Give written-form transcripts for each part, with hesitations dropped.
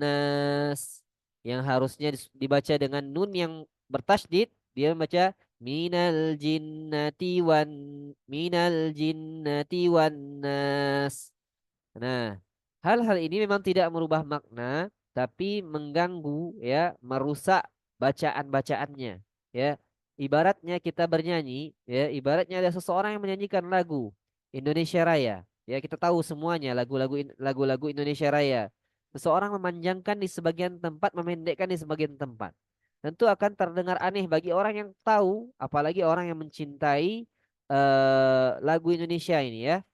nas. Yang harusnya dibaca dengan nun yang bertasydid, dia membaca minal jinnati wan nas. Nah, hal-hal ini memang tidak merubah makna, tapi mengganggu ya, merusak bacaan-bacaannya. Ya, ibaratnya kita bernyanyi, ya, ibaratnya ada seseorang yang menyanyikan lagu Indonesia Raya. Ya, kita tahu semuanya lagu-lagu Indonesia Raya. Seseorang memanjangkan di sebagian tempat, memendekkan di sebagian tempat. Tentu akan terdengar aneh bagi orang yang tahu, apalagi orang yang mencintai lagu Indonesia ini ya.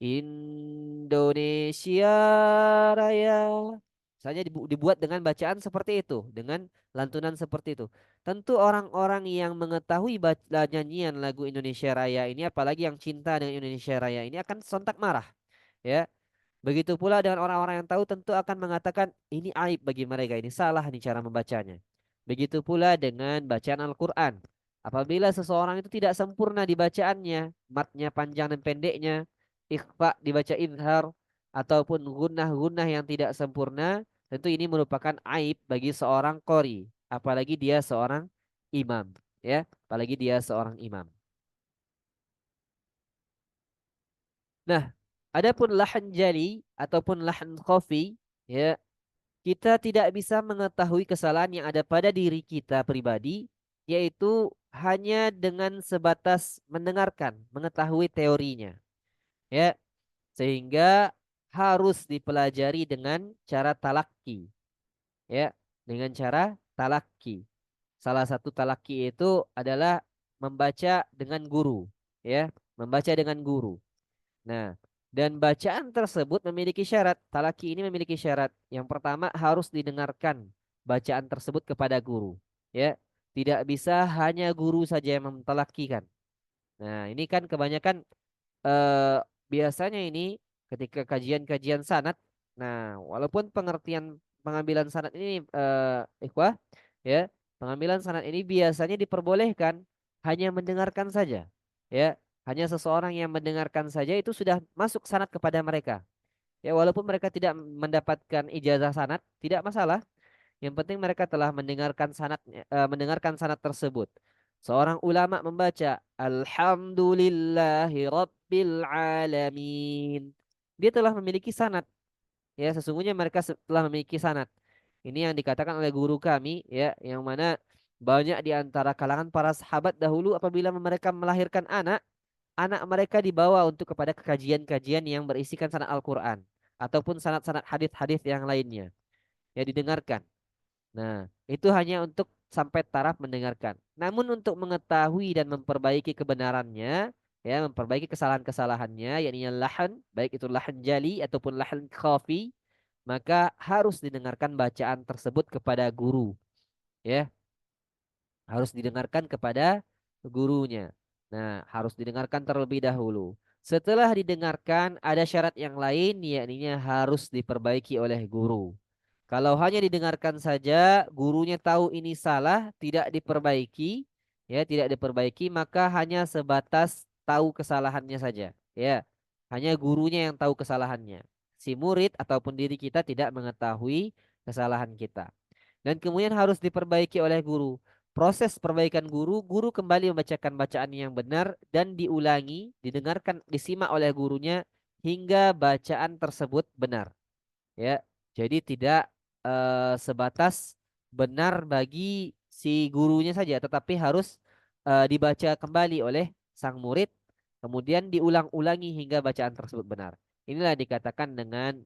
Indonesia Raya. Misalnya dibuat dengan bacaan seperti itu, dengan lantunan seperti itu. Tentu orang-orang yang mengetahui nyanyian lagu Indonesia Raya ini, apalagi yang cinta dengan Indonesia Raya ini akan sontak marah, ya. Begitu pula dengan orang-orang yang tahu tentu akan mengatakan ini aib bagi mereka, ini salah nih cara membacanya. Begitu pula dengan bacaan Al-Quran. Apabila seseorang itu tidak sempurna di bacaannya, matnya panjang dan pendeknya, ikhfa dibaca izhar, ataupun gunnah-gunnah yang tidak sempurna, tentu ini merupakan aib bagi seorang qori. Apalagi dia seorang imam, ya, apalagi dia seorang imam. Nah, adapun lahan jali ataupun lahan khafi, ya, kita tidak bisa mengetahui kesalahan yang ada pada diri kita pribadi, yaitu hanya dengan sebatas mendengarkan, mengetahui teorinya, ya, sehingga harus dipelajari dengan cara talaki, ya, dengan cara talaki. Salah satu talaki itu adalah membaca dengan guru, ya, membaca dengan guru. Nah, dan bacaan tersebut memiliki syarat. Talaki ini memiliki syarat. Yang pertama harus didengarkan bacaan tersebut kepada guru. Ya, tidak bisa hanya guru saja yang mentalakikan. Nah, ini kan kebanyakan eh, biasanya ini ketika kajian-kajian sanad. Nah, walaupun pengertian pengambilan sanad ini ikhwah, ya, pengambilan sanad ini biasanya diperbolehkan hanya mendengarkan saja. Ya, hanya seseorang yang mendengarkan saja itu sudah masuk sanad kepada mereka. Ya, walaupun mereka tidak mendapatkan ijazah sanad, tidak masalah. Yang penting mereka telah mendengarkan sanad tersebut. Seorang ulama membaca Alhamdulillahi Rabbil Alamin. Dia telah memiliki sanad. Ya, sesungguhnya mereka telah memiliki sanad. Ini yang dikatakan oleh guru kami, ya, yang mana banyak di antara kalangan para sahabat dahulu apabila mereka melahirkan anak, anak mereka dibawa untuk kepada kajian-kajian yang berisikan sanad Al-Quran ataupun sanad-sanad hadis-hadis yang lainnya. Ya, didengarkan. Nah, itu hanya untuk sampai taraf mendengarkan. Namun untuk mengetahui dan memperbaiki kebenarannya, ya, memperbaiki kesalahan-kesalahannya, yakni lahan, baik itu lahan jali ataupun lahan khafi, maka harus didengarkan bacaan tersebut kepada guru, ya, harus didengarkan kepada gurunya. Nah, harus didengarkan terlebih dahulu. Setelah didengarkan, ada syarat yang lain, yakni harus diperbaiki oleh guru. Kalau hanya didengarkan saja, gurunya tahu ini salah, tidak diperbaiki, ya, tidak diperbaiki, maka hanya sebatas tahu kesalahannya saja, ya. Hanya gurunya yang tahu kesalahannya. Si murid ataupun diri kita tidak mengetahui kesalahan kita. Dan kemudian harus diperbaiki oleh guru. Proses perbaikan guru, guru kembali membacakan bacaan yang benar dan diulangi, didengarkan, disimak oleh gurunya hingga bacaan tersebut benar. Ya, jadi tidak sebatas benar bagi si gurunya saja, tetapi harus dibaca kembali oleh sang murid, kemudian diulang-ulangi hingga bacaan tersebut benar. Inilah dikatakan dengan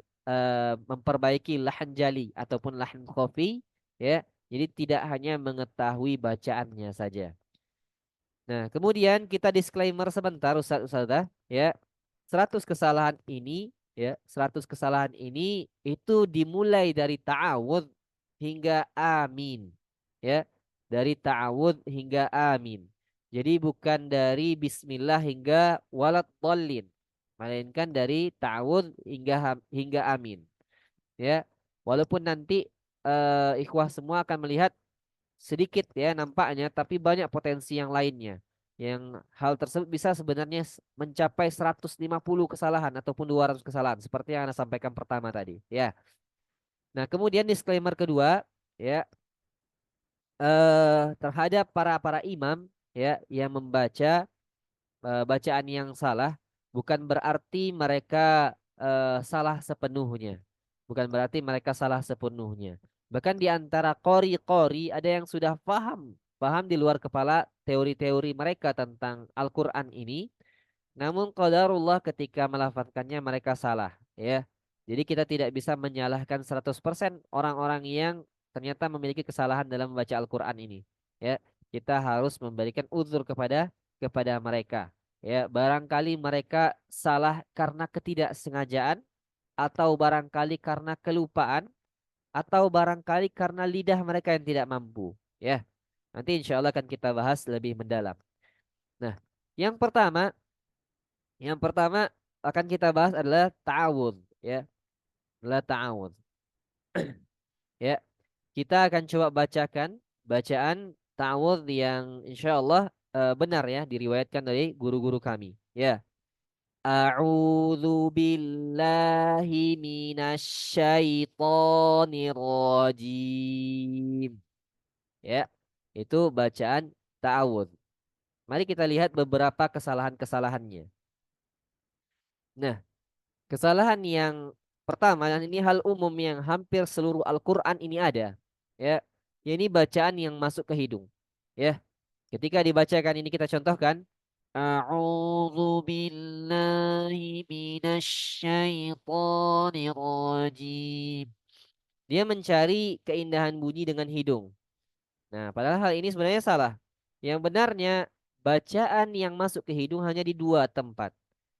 memperbaiki lahan jali ataupun lahan khafi, ya. Jadi tidak hanya mengetahui bacaannya saja. Nah, kemudian kita disclaimer sebentar Ustaz, ya. 100 kesalahan ini, ya, 100 kesalahan ini itu dimulai dari ta'awudz hingga amin. Ya, dari ta'awudz hingga amin. Jadi bukan dari bismillah hingga walad dallin, melainkan dari ta'awudz hingga amin. Ya, walaupun nanti ikhwah semua akan melihat sedikit ya nampaknya, tapi banyak potensi yang lainnya. Yang hal tersebut bisa sebenarnya mencapai 150 kesalahan ataupun 200 kesalahan seperti yang Anda sampaikan pertama tadi. Ya. Nah, kemudian disclaimer kedua, ya, terhadap para para imam, ya, yang membaca bacaan yang salah, bukan berarti mereka salah sepenuhnya. Bukan berarti mereka salah sepenuhnya. Bahkan di antara qori-qori ada yang sudah paham di luar kepala teori-teori mereka tentang Al-Quran ini. Namun qadarullah ketika melafadzkannya mereka salah, ya. Jadi kita tidak bisa menyalahkan 100% orang-orang yang ternyata memiliki kesalahan dalam membaca Al-Quran ini. Ya, kita harus memberikan uzur kepada mereka. Ya, barangkali mereka salah karena ketidaksengajaan, atau barangkali karena kelupaan, atau barangkali karena lidah mereka yang tidak mampu. Ya, nanti insya Allah akan kita bahas lebih mendalam. Nah, yang pertama yang pertama akan kita bahas adalah ta'awudz, ya. Adalah ta'awudz. Ya, kita akan coba bacakan bacaan ta'awudz yang insyaallah benar, ya, diriwayatkan dari guru-guru kami. Ya. A'udzu billahi minasyaitonir rajim. Ya. Itu bacaan ta'awudz. Mari kita lihat beberapa kesalahan-kesalahannya. Nah, kesalahan yang pertama, dan ini hal umum yang hampir seluruh Al-Quran ini ada, ya, ini bacaan yang masuk ke hidung, ya. Ketika dibacakan ini kita contohkan, A'udzu billahi minasyaitonir rajim. Dia mencari keindahan bunyi dengan hidung. Nah, padahal hal ini sebenarnya salah. Yang benarnya bacaan yang masuk ke hidung hanya di dua tempat.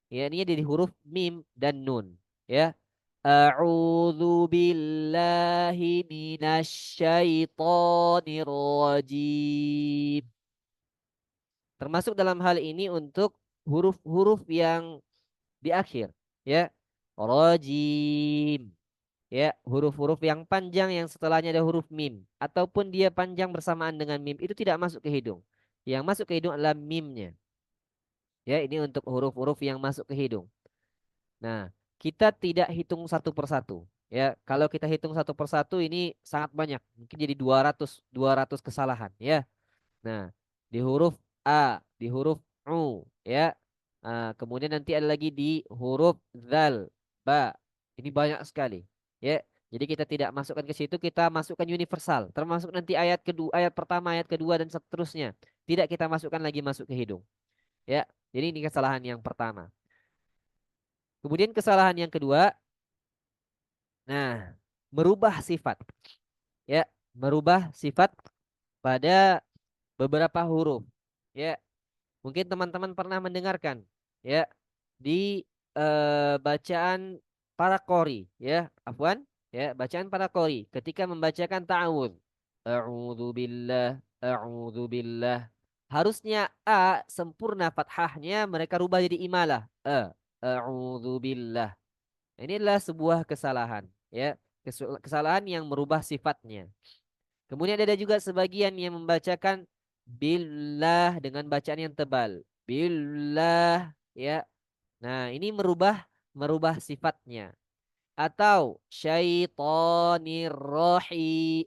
Ya, ini di huruf mim dan nun. Ya. A'udzu billahi minasyaitonir rajim. Termasuk dalam hal ini untuk huruf-huruf yang di akhir. Ya. Rajim. Ya, huruf-huruf yang panjang yang setelahnya ada huruf mim. Ataupun dia panjang bersamaan dengan mim. Itu tidak masuk ke hidung. Yang masuk ke hidung adalah mimnya. Ya, ini untuk huruf-huruf yang masuk ke hidung. Nah, kita tidak hitung satu persatu. Ya, kalau kita hitung satu persatu ini sangat banyak. Mungkin jadi 200 kesalahan, ya. Nah, di huruf A, di huruf U, ya. Nah, kemudian nanti ada lagi di huruf zal, ba. Ini banyak sekali, ya. Jadi kita tidak masukkan ke situ, kita masukkan universal. Termasuk nanti ayat kedua, ayat pertama, ayat kedua dan seterusnya. Tidak kita masukkan lagi masuk ke hidung, ya. Jadi ini kesalahan yang pertama. Kemudian kesalahan yang kedua, nah, merubah sifat, ya, merubah sifat pada beberapa huruf, ya. Mungkin teman-teman pernah mendengarkan, ya, di bacaan para qori, ya, afwan, ya, bacaan para qori ketika membacakan ta'awudz. A'udzu billah. Harusnya a sempurna fathahnya mereka rubah jadi imalah. A'udzu billah. Ini adalah sebuah kesalahan, ya, kesalahan yang merubah sifatnya. Kemudian ada juga sebagian yang membacakan billah dengan bacaan yang tebal. Billah, ya. Nah, ini merubah merubah sifatnya. Atau syaitonir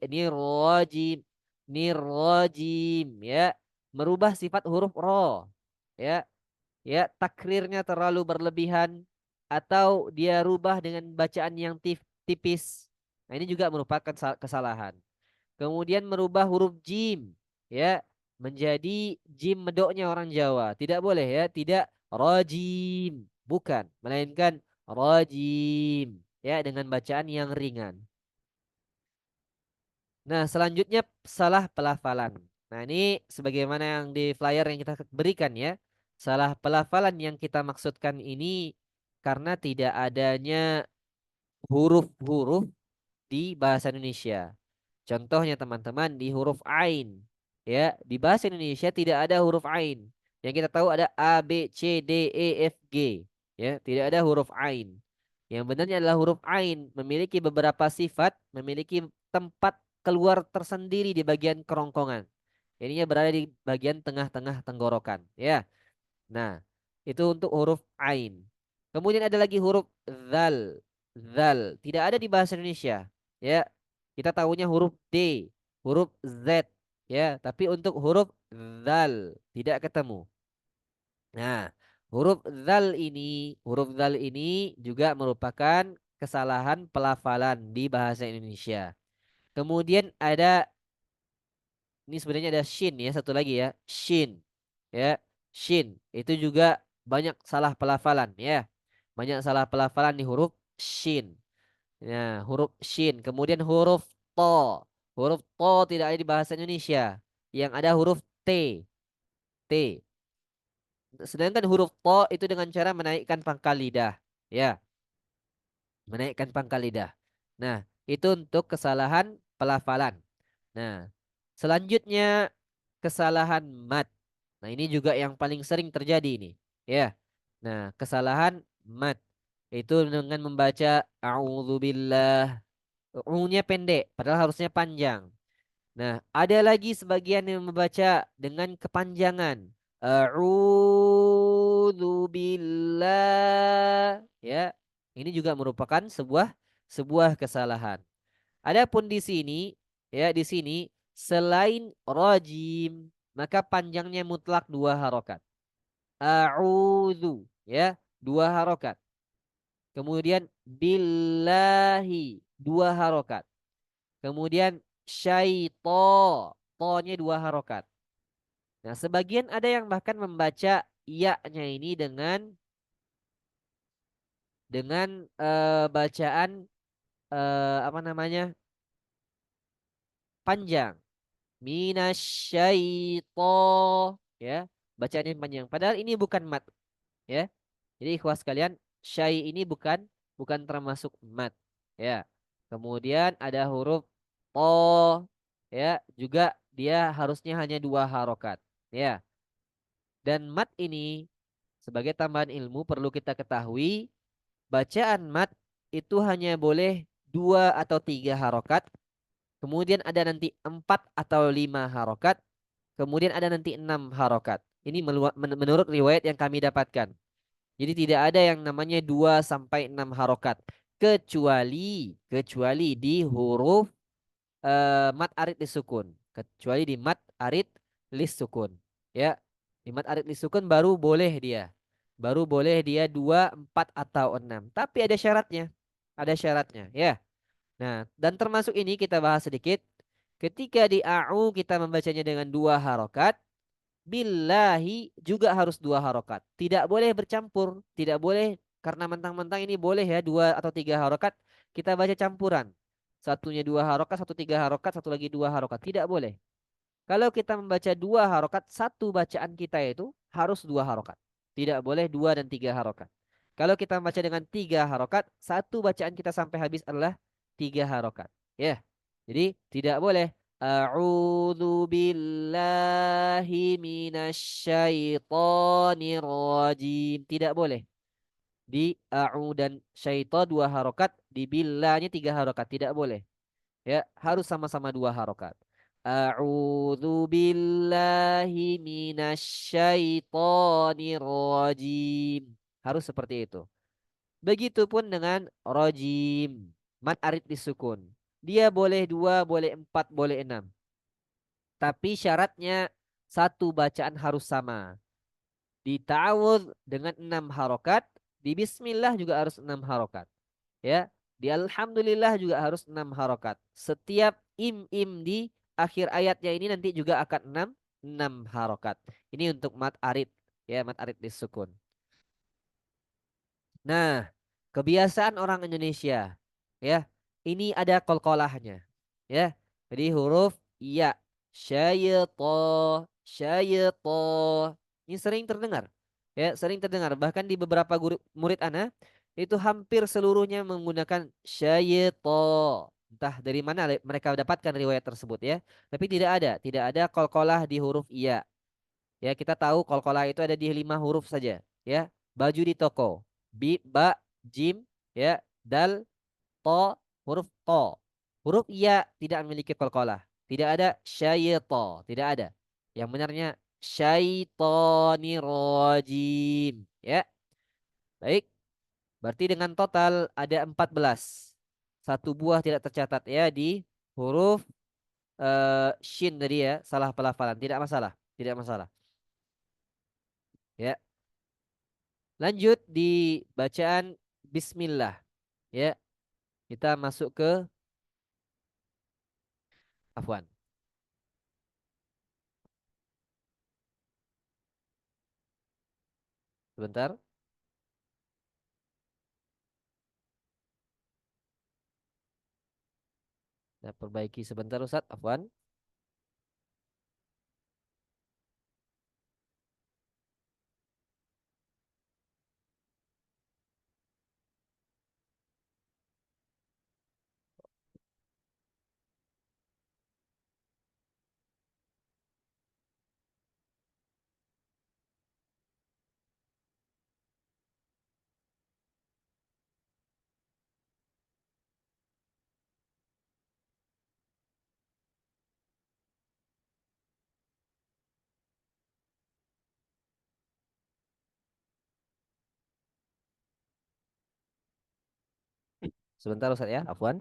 nirrajim, nirrajim, ya. Merubah sifat huruf ro. Ya, ya, takrirnya terlalu berlebihan atau dia rubah dengan bacaan yang tipis. Nah, ini juga merupakan kesalahan. Kemudian merubah huruf jim, ya, menjadi jim medoknya orang Jawa. Tidak boleh, ya, tidak rajim, bukan, melainkan rajim, ya, dengan bacaan yang ringan. Nah, selanjutnya salah pelafalan. Nah, ini sebagaimana yang di flyer yang kita berikan, ya. Salah pelafalan yang kita maksudkan ini karena tidak adanya huruf-huruf di bahasa Indonesia. Contohnya teman-teman di huruf ain. Ya, di bahasa Indonesia tidak ada huruf ain. Yang kita tahu ada A, B, C, D, E, F, G. Ya, tidak ada huruf ain. Yang benarnya adalah huruf ain memiliki beberapa sifat, memiliki tempat keluar tersendiri di bagian kerongkongan. Ininya berada di bagian tengah-tengah tenggorokan, ya. Nah, itu untuk huruf ain. Kemudian ada lagi huruf zal. Zal tidak ada di bahasa Indonesia. ya. Kita tahunya huruf D, huruf Z, ya. Tapi untuk huruf zal tidak ketemu. Nah, huruf zal ini juga merupakan kesalahan pelafalan di bahasa Indonesia. Kemudian ada ini sebenarnya ada shin ya, satu lagi ya, shin. Ya, shin. Itu juga banyak salah pelafalan ya. Banyak salah pelafalan di huruf shin. Nah, huruf shin. Kemudian huruf to. Huruf to tidak ada di bahasa Indonesia. Yang ada huruf T. T. Sedangkan huruf to itu dengan cara menaikkan pangkal lidah. Ya, menaikkan pangkal lidah. Nah, itu untuk kesalahan pelafalan. Nah, selanjutnya kesalahan mat. Nah, ini juga yang paling sering terjadi ini. Ya. Nah, kesalahan mat itu dengan membaca a'udzubillah. U-nya pendek, padahal harusnya panjang. Nah, ada lagi sebagian yang membaca dengan kepanjangan. A'udzubillah. Ya. Ini juga merupakan sebuah kesalahan. Adapun di sini, ya di sini selain rajim, maka panjangnya mutlak dua harokat. A'udzu, ya, dua harokat. Kemudian billahi, dua harokat. Kemudian syaito, to-nya dua harokat. Nah, sebagian ada yang bahkan membaca iya-nya ini dengan bacaan apa namanya? Panjang. Minasyaito, ya, bacaan yang panjang. Padahal ini bukan mat, ya. Jadi ikhwas sekalian, syai ini bukan termasuk mat, ya. Kemudian ada huruf to, ya, juga dia harusnya hanya dua harokat, ya. Dan mat ini sebagai tambahan ilmu perlu kita ketahui, bacaan mat itu hanya boleh dua atau tiga harokat. Kemudian ada nanti empat atau lima harokat. Kemudian ada nanti enam harokat. Ini menurut riwayat yang kami dapatkan. Jadi tidak ada yang namanya 2 sampai 6 harokat. Kecuali di huruf mat arid lisukun. Kecuali di mat arid lisukun. Ya. Di mat arid lisukun baru boleh dia. Baru boleh dia 2, 4 atau 6. Tapi ada syaratnya. Ada syaratnya. Ya. Nah, dan termasuk ini kita bahas sedikit. Ketika di a'u kita membacanya dengan dua harokat, billahi juga harus dua harokat. Tidak boleh bercampur. Tidak boleh karena mentang-mentang ini boleh ya dua atau tiga harokat. Kita baca campuran. Satunya dua harokat, satu tiga harokat, satu lagi dua harokat. Tidak boleh. Kalau kita membaca dua harokat, satu bacaan kita itu harus dua harokat. Tidak boleh dua dan tiga harokat. Kalau kita membaca dengan tiga harokat, satu bacaan kita sampai habis adalah tiga harokat. Ya, jadi tidak boleh. A'udzu billahi minasyaitonir rajim. Tidak boleh. Di a'u dan syaiton dua harokat, di billahnya tiga harokat. Tidak boleh. Ya, harus sama-sama dua harokat. A'udzu billahi minasyaitonir rajim. Harus seperti itu. Begitupun dengan rajim. Mat arid disukun. Dia boleh dua, boleh empat, boleh enam. Tapi syaratnya satu bacaan harus sama. Di ta'awudz dengan enam harokat. Di bismillah juga harus enam harokat. Ya, di alhamdulillah juga harus 6 harokat. Setiap im di akhir ayatnya ini nanti juga akan 6 harokat. Ini untuk mat arid, ya, mat arid disukun. Nah, kebiasaan orang Indonesia, ya, ini ada kolkolahnya, ya. Jadi huruf iya, syaito, syaito, ini sering terdengar, ya, sering terdengar. Bahkan di beberapa guru murid ana itu hampir seluruhnya menggunakan syaito. Entah dari mana mereka dapatkan riwayat tersebut, ya. Tapi tidak ada kolkolah di huruf iya. Ya, kita tahu qalqalah itu ada di 5 huruf saja, ya. Baju di toko. Bi, ba, jim, ya, dal, to, huruf to. Huruf iya tidak memiliki qalqalah. Tidak ada syaito, tidak ada. Yang benarnya syaitonirrajim, ya. Baik, berarti dengan total ada 14. satu buah tidak tercatat ya di huruf shin tadi ya, salah pelafalan, tidak masalah, tidak masalah. Ya, lanjut di bacaan bismillah. Ya, kita masuk ke afwan. Sebentar, saya perbaiki sebentar Ustaz, afwan. Sebentar Ustaz ya, afwan.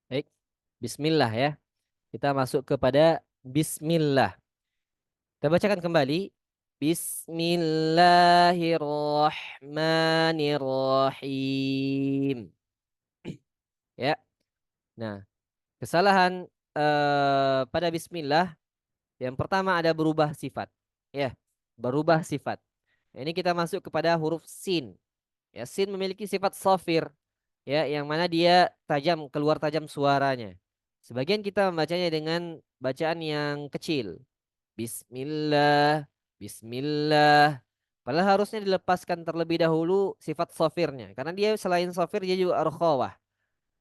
Baik. Bismillah ya. Kita masuk kepada bismillah. Kita bacakan kembali. Bismillahirrahmanirrahim. Ya. Nah, kesalahan pada bismillah yang pertama ada berubah sifat. Ya, berubah sifat. Ini kita masuk kepada huruf sin. Ya, sin memiliki sifat sofir. Ya, yang mana dia tajam, keluar tajam suaranya. Sebagian kita membacanya dengan bacaan yang kecil. Bismillah, Bismillah. Padahal harusnya dilepaskan terlebih dahulu sifat sofirnya. Karena dia selain sofir dia juga arkhawah.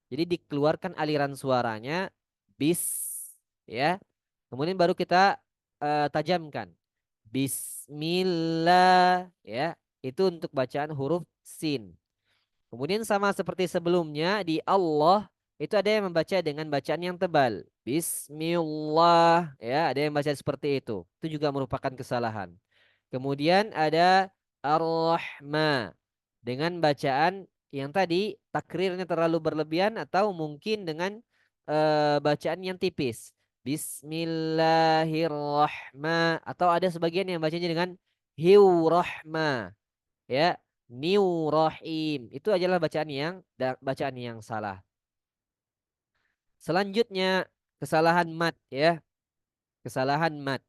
Jadi dikeluarkan aliran suaranya bis ya. Kemudian baru kita tajamkan. Bismillah ya. Itu untuk bacaan huruf sin. Kemudian sama seperti sebelumnya di Allah itu ada yang membaca dengan bacaan yang tebal. Bismillah ya, ada yang baca seperti itu. Itu juga merupakan kesalahan. Kemudian ada Ar-Rahma dengan bacaan yang tadi takrirnya terlalu berlebihan atau mungkin dengan bacaan yang tipis. Bismillahirrahmanirrahim atau ada sebagian yang bacanya dengan Hiu Rahma ya, Niu Rahim. Itu adalah bacaan yang salah. Selanjutnya kesalahan mat ya, kesalahan mat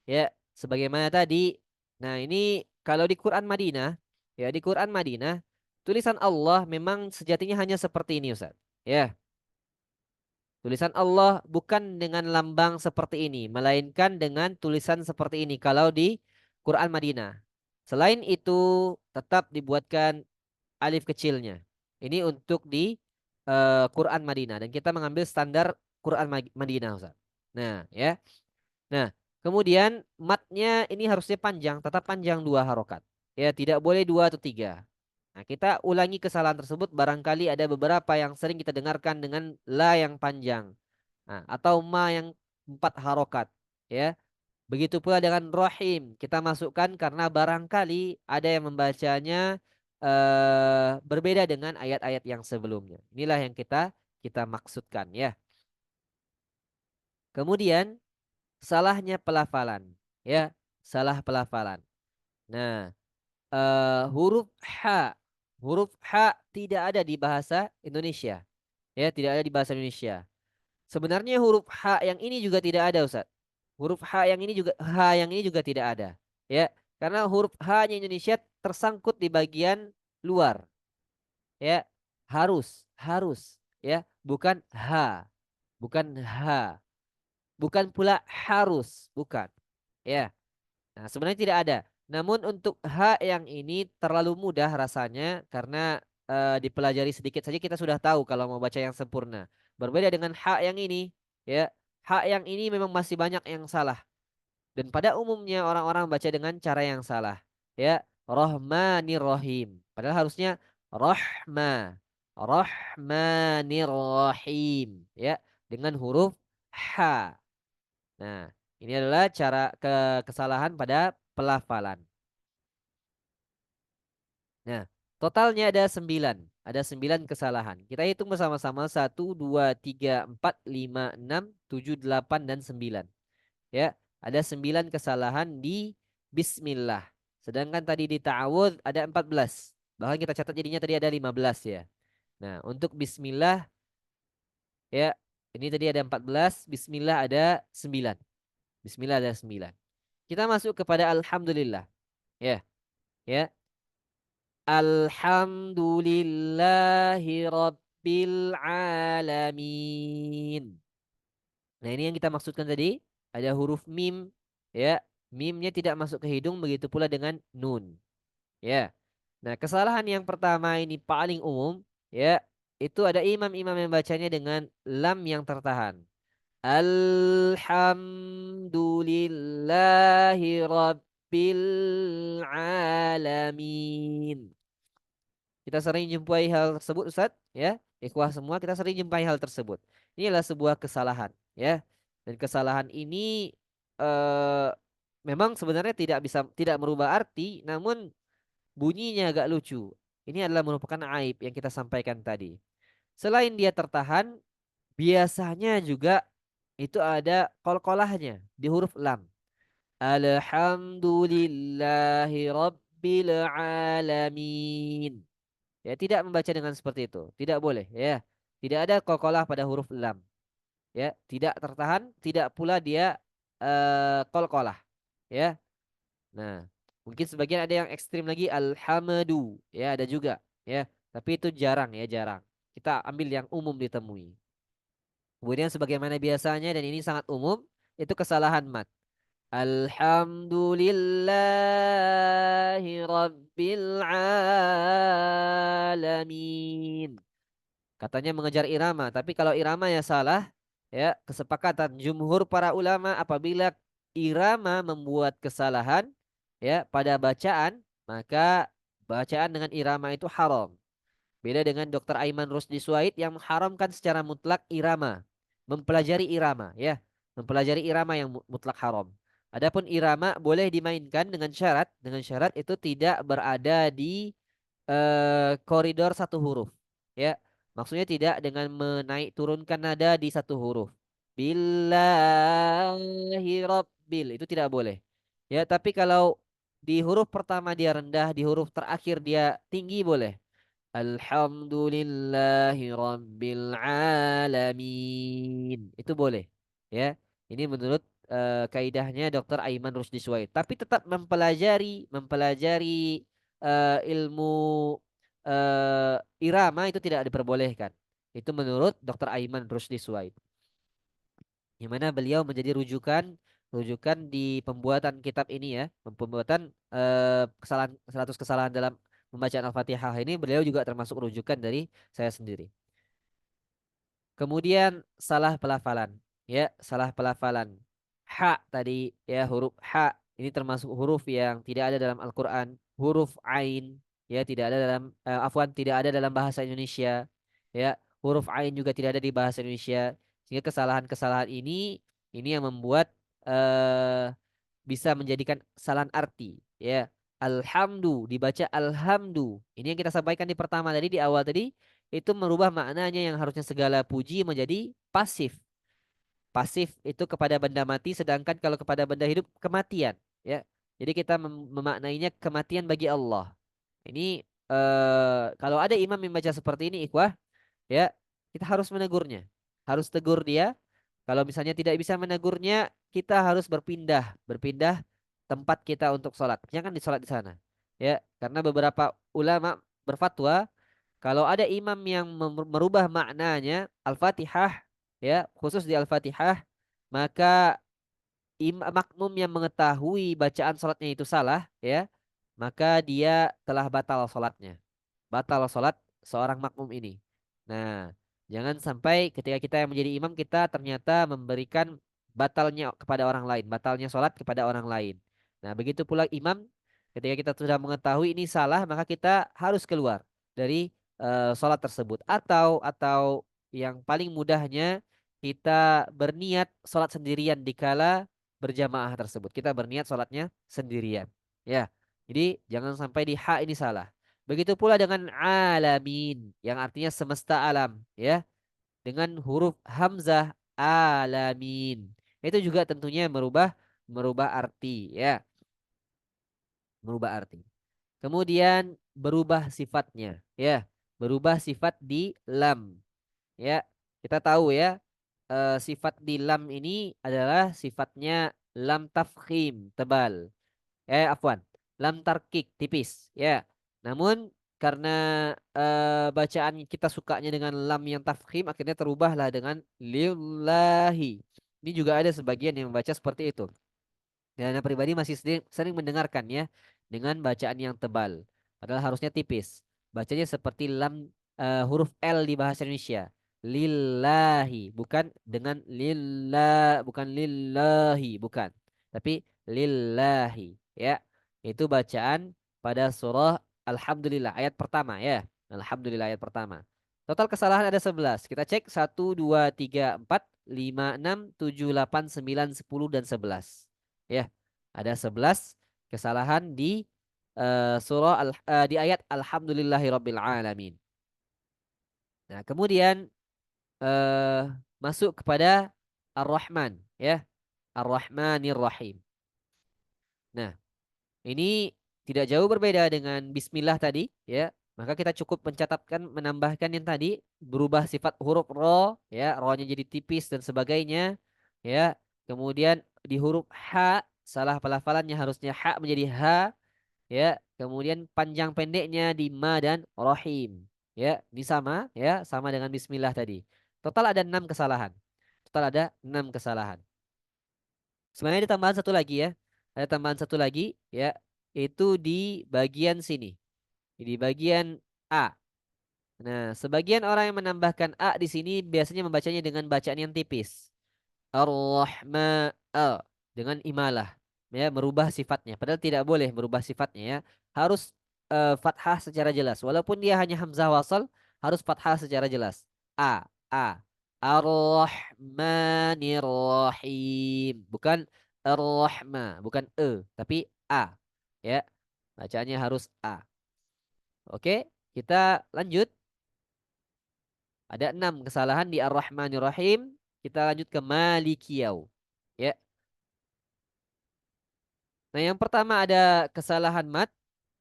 ya, sebagaimana tadi. Nah, ini kalau di Quran Madinah ya, di Quran Madinah tulisan Allah memang sejatinya hanya seperti ini Ustaz. Ya, tulisan Allah bukan dengan lambang seperti ini, melainkan dengan tulisan seperti ini kalau di Quran Madinah. Selain itu tetap dibuatkan alif kecilnya. Ini untuk di Quran Madinah dan kita mengambil standar Quran Madinah Ustaz. Nah, ya. Nah, kemudian matnya ini harusnya panjang, tetap panjang dua harokat. Ya, tidak boleh dua atau tiga. Nah, kita ulangi kesalahan tersebut barangkali ada beberapa yang sering kita dengarkan dengan la yang panjang. Nah, atau ma yang empat harokat. Ya, begitu pula dengan rohim. Kita masukkan karena barangkali ada yang membacanya berbeda dengan ayat-ayat yang sebelumnya. Inilah yang kita maksudkan ya. Kemudian salahnya pelafalan. Ya, salah pelafalan. Nah, huruf H. Huruf H tidak ada di bahasa Indonesia. Ya, tidak ada di bahasa Indonesia. Sebenarnya huruf H yang ini juga tidak ada, Ustaz. Huruf H yang ini juga tidak ada. Ya, karena huruf H-nya Indonesia tersangkut di bagian luar. Ya, harus, ya, bukan ha, bukan ha, bukan pula harus, bukan. Ya. Nah, sebenarnya tidak ada. Namun untuk ha yang ini terlalu mudah rasanya karena dipelajari sedikit saja kita sudah tahu kalau mau baca yang sempurna. Berbeda dengan ha yang ini, ya. Ha yang ini memang masih banyak yang salah. Dan pada umumnya orang-orang baca dengan cara yang salah. Ya, Rahmanir Rahim. Padahal harusnya Rahma. Rahmanir Rahim. Ya, dengan huruf H. Nah, ini adalah cara kesalahan pada pelafalan. Nah, totalnya ada 9. Ada 9 kesalahan. Kita hitung bersama-sama. Satu, 2, 3, 4, 5, 6, 7, 8, dan 9. Ya, ada 9 kesalahan di bismillah. Sedangkan tadi di ta'awudz ada 14. Bahkan kita catat jadinya tadi ada 15 ya. Nah, untuk bismillah ya, ini tadi ada 14, bismillah ada 9. Bismillah ada 9. Kita masuk kepada alhamdulillah. Ya, ya. Alhamdulillahi rabbil alamin. Nah, ini yang kita maksudkan tadi, ada huruf mim, ya. Mimnya tidak masuk ke hidung, begitu pula dengan nun, ya. Nah, kesalahan yang pertama ini paling umum, ya. Itu ada imam-imam yang bacanya dengan lam yang tertahan. Alhamdulillahi rabbil alamin. Kita sering jumpai hal tersebut, Ustaz, ya. Ikhwah semua kita sering jumpai hal tersebut. Ini adalah sebuah kesalahan, ya. Dan kesalahan ini eh, memang sebenarnya tidak merubah arti, namun bunyinya agak lucu. Ini adalah merupakan aib yang kita sampaikan tadi. Selain dia tertahan, biasanya juga itu ada qalqalahnya di huruf lam. Alhamdulillahi rabbil alamin. Ya, tidak membaca dengan seperti itu. Tidak boleh, ya. Tidak ada qalqalah pada huruf lam. Ya, tidak tertahan, tidak pula dia qalqalah. Ya. Nah, mungkin sebagian ada yang ekstrim lagi alhamdu, ya ada juga, ya. Tapi itu jarang ya, jarang. Kita ambil yang umum ditemui. Kemudian sebagaimana biasanya dan ini sangat umum, itu kesalahan mat. Alhamdulillahi rabbil alamin. Katanya mengejar irama, tapi kalau irama ya salah. Ya, kesepakatan jumhur para ulama apabila irama membuat kesalahan ya pada bacaan, maka bacaan dengan irama itu haram. Beda dengan Dr. Aiman Rusdi Suaid yang mengharamkan secara mutlak irama, mempelajari irama ya, mempelajari irama yang mutlak haram. Adapun irama boleh dimainkan dengan syarat itu tidak berada di koridor satu huruf. Ya, maksudnya tidak dengan menaik turunkan nada di satu huruf. Billahi rabbil itu tidak boleh. Ya, tapi kalau di huruf pertama dia rendah, di huruf terakhir dia tinggi boleh. Alhamdulillahi rabbil alamin. Itu boleh. Ya. Ini menurut kaidahnya Dr. Aiman Rusdi Suwaid. Tapi tetap mempelajari ilmu irama itu tidak diperbolehkan. Itu menurut Dr. Aiman Rusdi Suwaid. Yang mana beliau menjadi rujukan di pembuatan kitab ini ya, pembuatan kesalahan 100 kesalahan dalam pembacaan Al-Fatihah ini beliau juga termasuk rujukan dari saya sendiri. Kemudian salah pelafalan, ya, salah pelafalan. Ha tadi ya huruf ha ini termasuk huruf yang tidak ada dalam Al-Qur'an. Huruf ain ya tidak ada dalam afwan tidak ada dalam bahasa Indonesia. Ya, huruf ain juga tidak ada di bahasa Indonesia. Sehingga kesalahan-kesalahan ini yang membuat bisa menjadikan kesalahan arti, ya. Alhamdu dibaca alhamdu. Ini yang kita sampaikan di pertama tadi di awal tadi itu merubah maknanya yang harusnya segala puji menjadi pasif. Pasif itu kepada benda mati sedangkan kalau kepada benda hidup kematian, ya. Jadi kita memaknainya kematian bagi Allah. Ini kalau ada imam yang membaca seperti ini ikhwah, ya, kita harus menegurnya. Harus tegur dia. Kalau misalnya tidak bisa menegurnya, kita harus berpindah tempat kita untuk sholat. Jangan disolat di sana. ya, karena beberapa ulama berfatwa kalau ada imam yang merubah maknanya Al-Fatihah, ya, khusus di Al-Fatihah, maka makmum yang mengetahui bacaan sholatnya itu salah, ya, maka dia telah batal sholatnya. Batal sholat seorang makmum ini. Nah, jangan sampai ketika kita yang menjadi imam kita ternyata memberikan batalnya kepada orang lain, batalnya sholat kepada orang lain. Nah, begitu pula imam, ketika kita sudah mengetahui ini salah, maka kita harus keluar dari sholat tersebut. Atau yang paling mudahnya kita berniat sholat sendirian dikala berjamaah tersebut. Kita berniat sholatnya sendirian. Ya, jadi jangan sampai di hak ini salah. Begitu pula dengan alamin yang artinya semesta alam, ya. Dengan huruf hamzah alamin. Itu juga tentunya merubah merubah arti, ya, merubah arti. Kemudian berubah sifatnya, ya. Berubah sifat di lam, ya. Kita tahu ya, sifat di lam ini adalah sifatnya lam tafkhim, tebal. Afwan, lam tarkik, tipis, ya. Namun karena bacaan kita sukanya dengan lam yang tafkhim, akhirnya terubahlah dengan lillahi. Ini juga ada sebagian yang membaca seperti itu. Dan Ana pribadi masih sering mendengarkan ya dengan bacaan yang tebal. Padahal harusnya tipis. Bacanya seperti lam, huruf L di bahasa Indonesia. Lillahi, bukan dengan lillah, bukan lillahi, bukan. Tapi lillahi, ya. Itu bacaan pada surah Alhamdulillah ayat pertama, ya. Alhamdulillah ayat pertama. Total kesalahan ada 11. Kita cek 1, 2, 3, 4, 5, 6, 7, 8, 9, 10 dan 11. Ya, ada 11 kesalahan di di ayat Alhamdulillahirabbil alamin. Nah, kemudian eh, masuk kepada Ar-Rahman, ya. Ar-Rahmanir Rahim. Nah, ini tidak jauh berbeda dengan bismillah tadi, ya. Maka kita cukup mencatatkan menambahkan yang tadi berubah sifat huruf ro, ya, ro-nya jadi tipis dan sebagainya, ya. Kemudian di huruf ha salah pelafalannya harusnya ha menjadi ha, ya. Kemudian panjang pendeknya di ma dan rohim, ya. Ini sama, ya, sama dengan bismillah tadi. Total ada 6 kesalahan. Total ada 6 kesalahan. Sebenarnya ada tambahan satu lagi, ya. Ada tambahan satu lagi, ya, itu di bagian sini. Di bagian A. Nah, sebagian orang yang menambahkan A di sini biasanya membacanya dengan bacaan yang tipis. Ar-Rahma dengan imalah, ya, merubah sifatnya. Padahal tidak boleh merubah sifatnya, ya. Harus fathah secara jelas. Walaupun dia hanya hamzah wasal, harus fathah secara jelas. A. Ar-Rahmanir Rahim. Bukan Ar-Rahma, bukan tapi A. Ya. Bacaannya harus A. Oke, kita lanjut. Ada 6 kesalahan di Ar-Rahmanir Rahim. Kita lanjut ke Malikiyau. Ya. Nah, yang pertama ada kesalahan mat,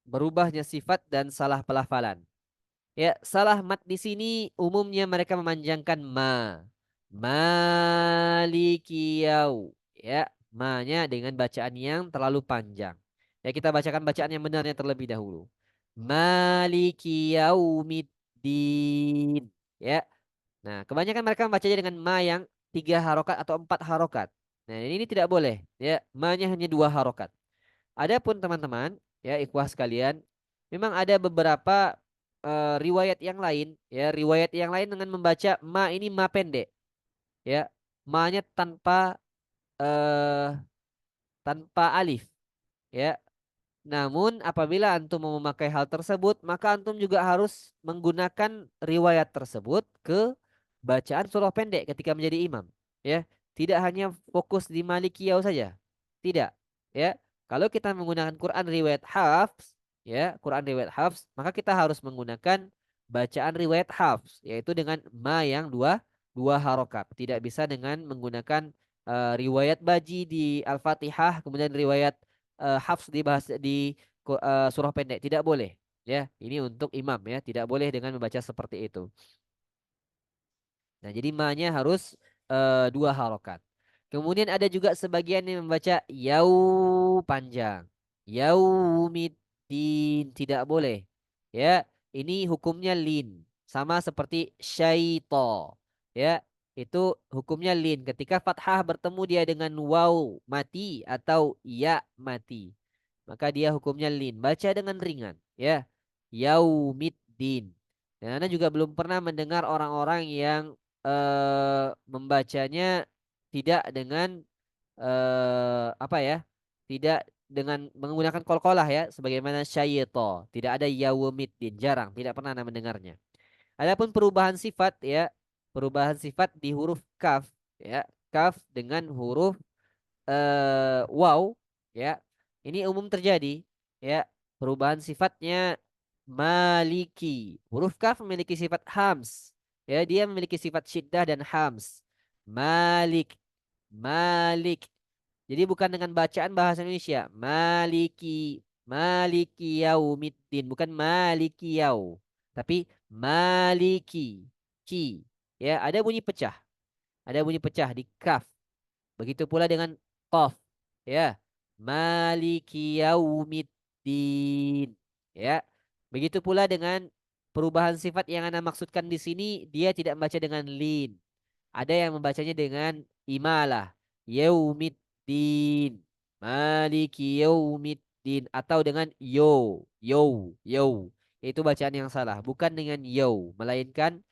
berubahnya sifat dan salah pelafalan. Ya, salah mat di sini umumnya mereka memanjangkan ma. Malikiyau. Ya, ma-nya dengan bacaan yang terlalu panjang. Ya, kita bacakan bacaan yang benarnya terlebih dahulu. Malikiyaumiddin. Ya. Nah, kebanyakan mereka membacanya dengan ma yang 3 harokat atau 4 harokat. Nah, ini tidak boleh. Ya, ma-nya hanya 2 harokat. Adapun teman-teman, ya, ikhwah sekalian, memang ada beberapa riwayat yang lain, ya, riwayat yang lain dengan membaca ma ini ma pendek, ya, ma-nya eh, tanpa alif, ya. Namun apabila antum mau memakai hal tersebut, maka antum juga harus menggunakan riwayat tersebut ke bacaan surah pendek ketika menjadi imam. Ya, tidak hanya fokus di Malikiyah saja. Tidak, ya. Kalau kita menggunakan Quran riwayat Hafs, ya, Quran riwayat Hafs, maka kita harus menggunakan bacaan riwayat Hafs, yaitu dengan ma yang dua harokat. Tidak bisa dengan menggunakan riwayat Baji di Al-Fatihah, kemudian riwayat hafs di bahasa di surah pendek, tidak boleh, ya. Ini untuk imam, ya, tidak boleh dengan membaca seperti itu. Nah, jadi ma-nya harus 2 harokat. Kemudian ada juga sebagian yang membaca yau panjang, yaumid, din, tidak boleh. Ya, ini hukumnya lin, sama seperti syaito. Ya, itu hukumnya lin. Ketika fathah bertemu dia dengan waw mati atau ya mati, maka dia hukumnya lin. Baca dengan ringan. Ya, yaumiddin. Dan Anda juga belum pernah mendengar orang-orang yang membacanya tidak dengan apa ya? Tidak dengan menggunakan qalqalah ya, sebagaimana syaito. Tidak ada yaumiddin, jarang, tidak pernah Anda mendengarnya. Adapun perubahan sifat ya, perubahan sifat di huruf kaf ya, kaf dengan huruf waw ya. Ini umum terjadi ya. Perubahan sifatnya maliki. Huruf kaf memiliki sifat hams. Ya, dia memiliki sifat syiddah dan hams. Malik, Malik. Jadi bukan dengan bacaan bahasa Indonesia. Maliki, Maliki yaumiddin, bukan Maliki yau, tapi Maliki. Ki. Ya, ada bunyi pecah. Ada bunyi pecah di kaf. Begitu pula dengan qaf. Ya. Maliki yaumiddin. Ya. Begitu pula dengan perubahan sifat yang Anda maksudkan di sini, dia tidak membaca dengan lin. Ada yang membacanya dengan imalah. Yaumiddin. Maliki yaumiddin. Atau dengan yo. Yo. Yo. Itu bacaan yang salah. Bukan dengan yo. Melainkan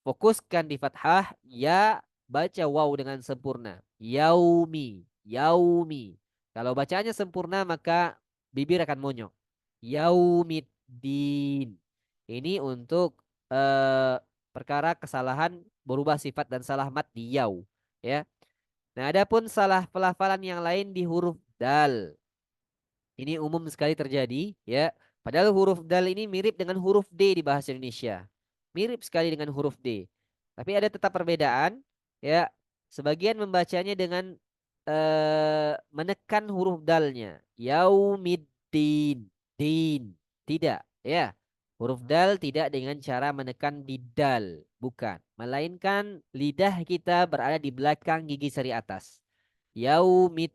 fokuskan di fathah. Ya. Baca waw dengan sempurna. Yaumi. Yaumi. Kalau bacaannya sempurna maka bibir akan monyok. Yaumiddin. Ini untuk perkara kesalahan berubah sifat dan salah mat di yau. Ya. Nah, adapun salah pelafalan yang lain di huruf dal. Ini umum sekali terjadi, ya. Padahal huruf dal ini mirip dengan huruf D di bahasa Indonesia. Mirip sekali dengan huruf D. Tapi ada tetap perbedaan, ya. Sebagian membacanya dengan menekan huruf dalnya. Yaumiddin, din. Tidak, ya. Huruf dal tidak dengan cara menekan di dal, bukan. Melainkan lidah kita berada di belakang gigi seri atas. Yaumiddin,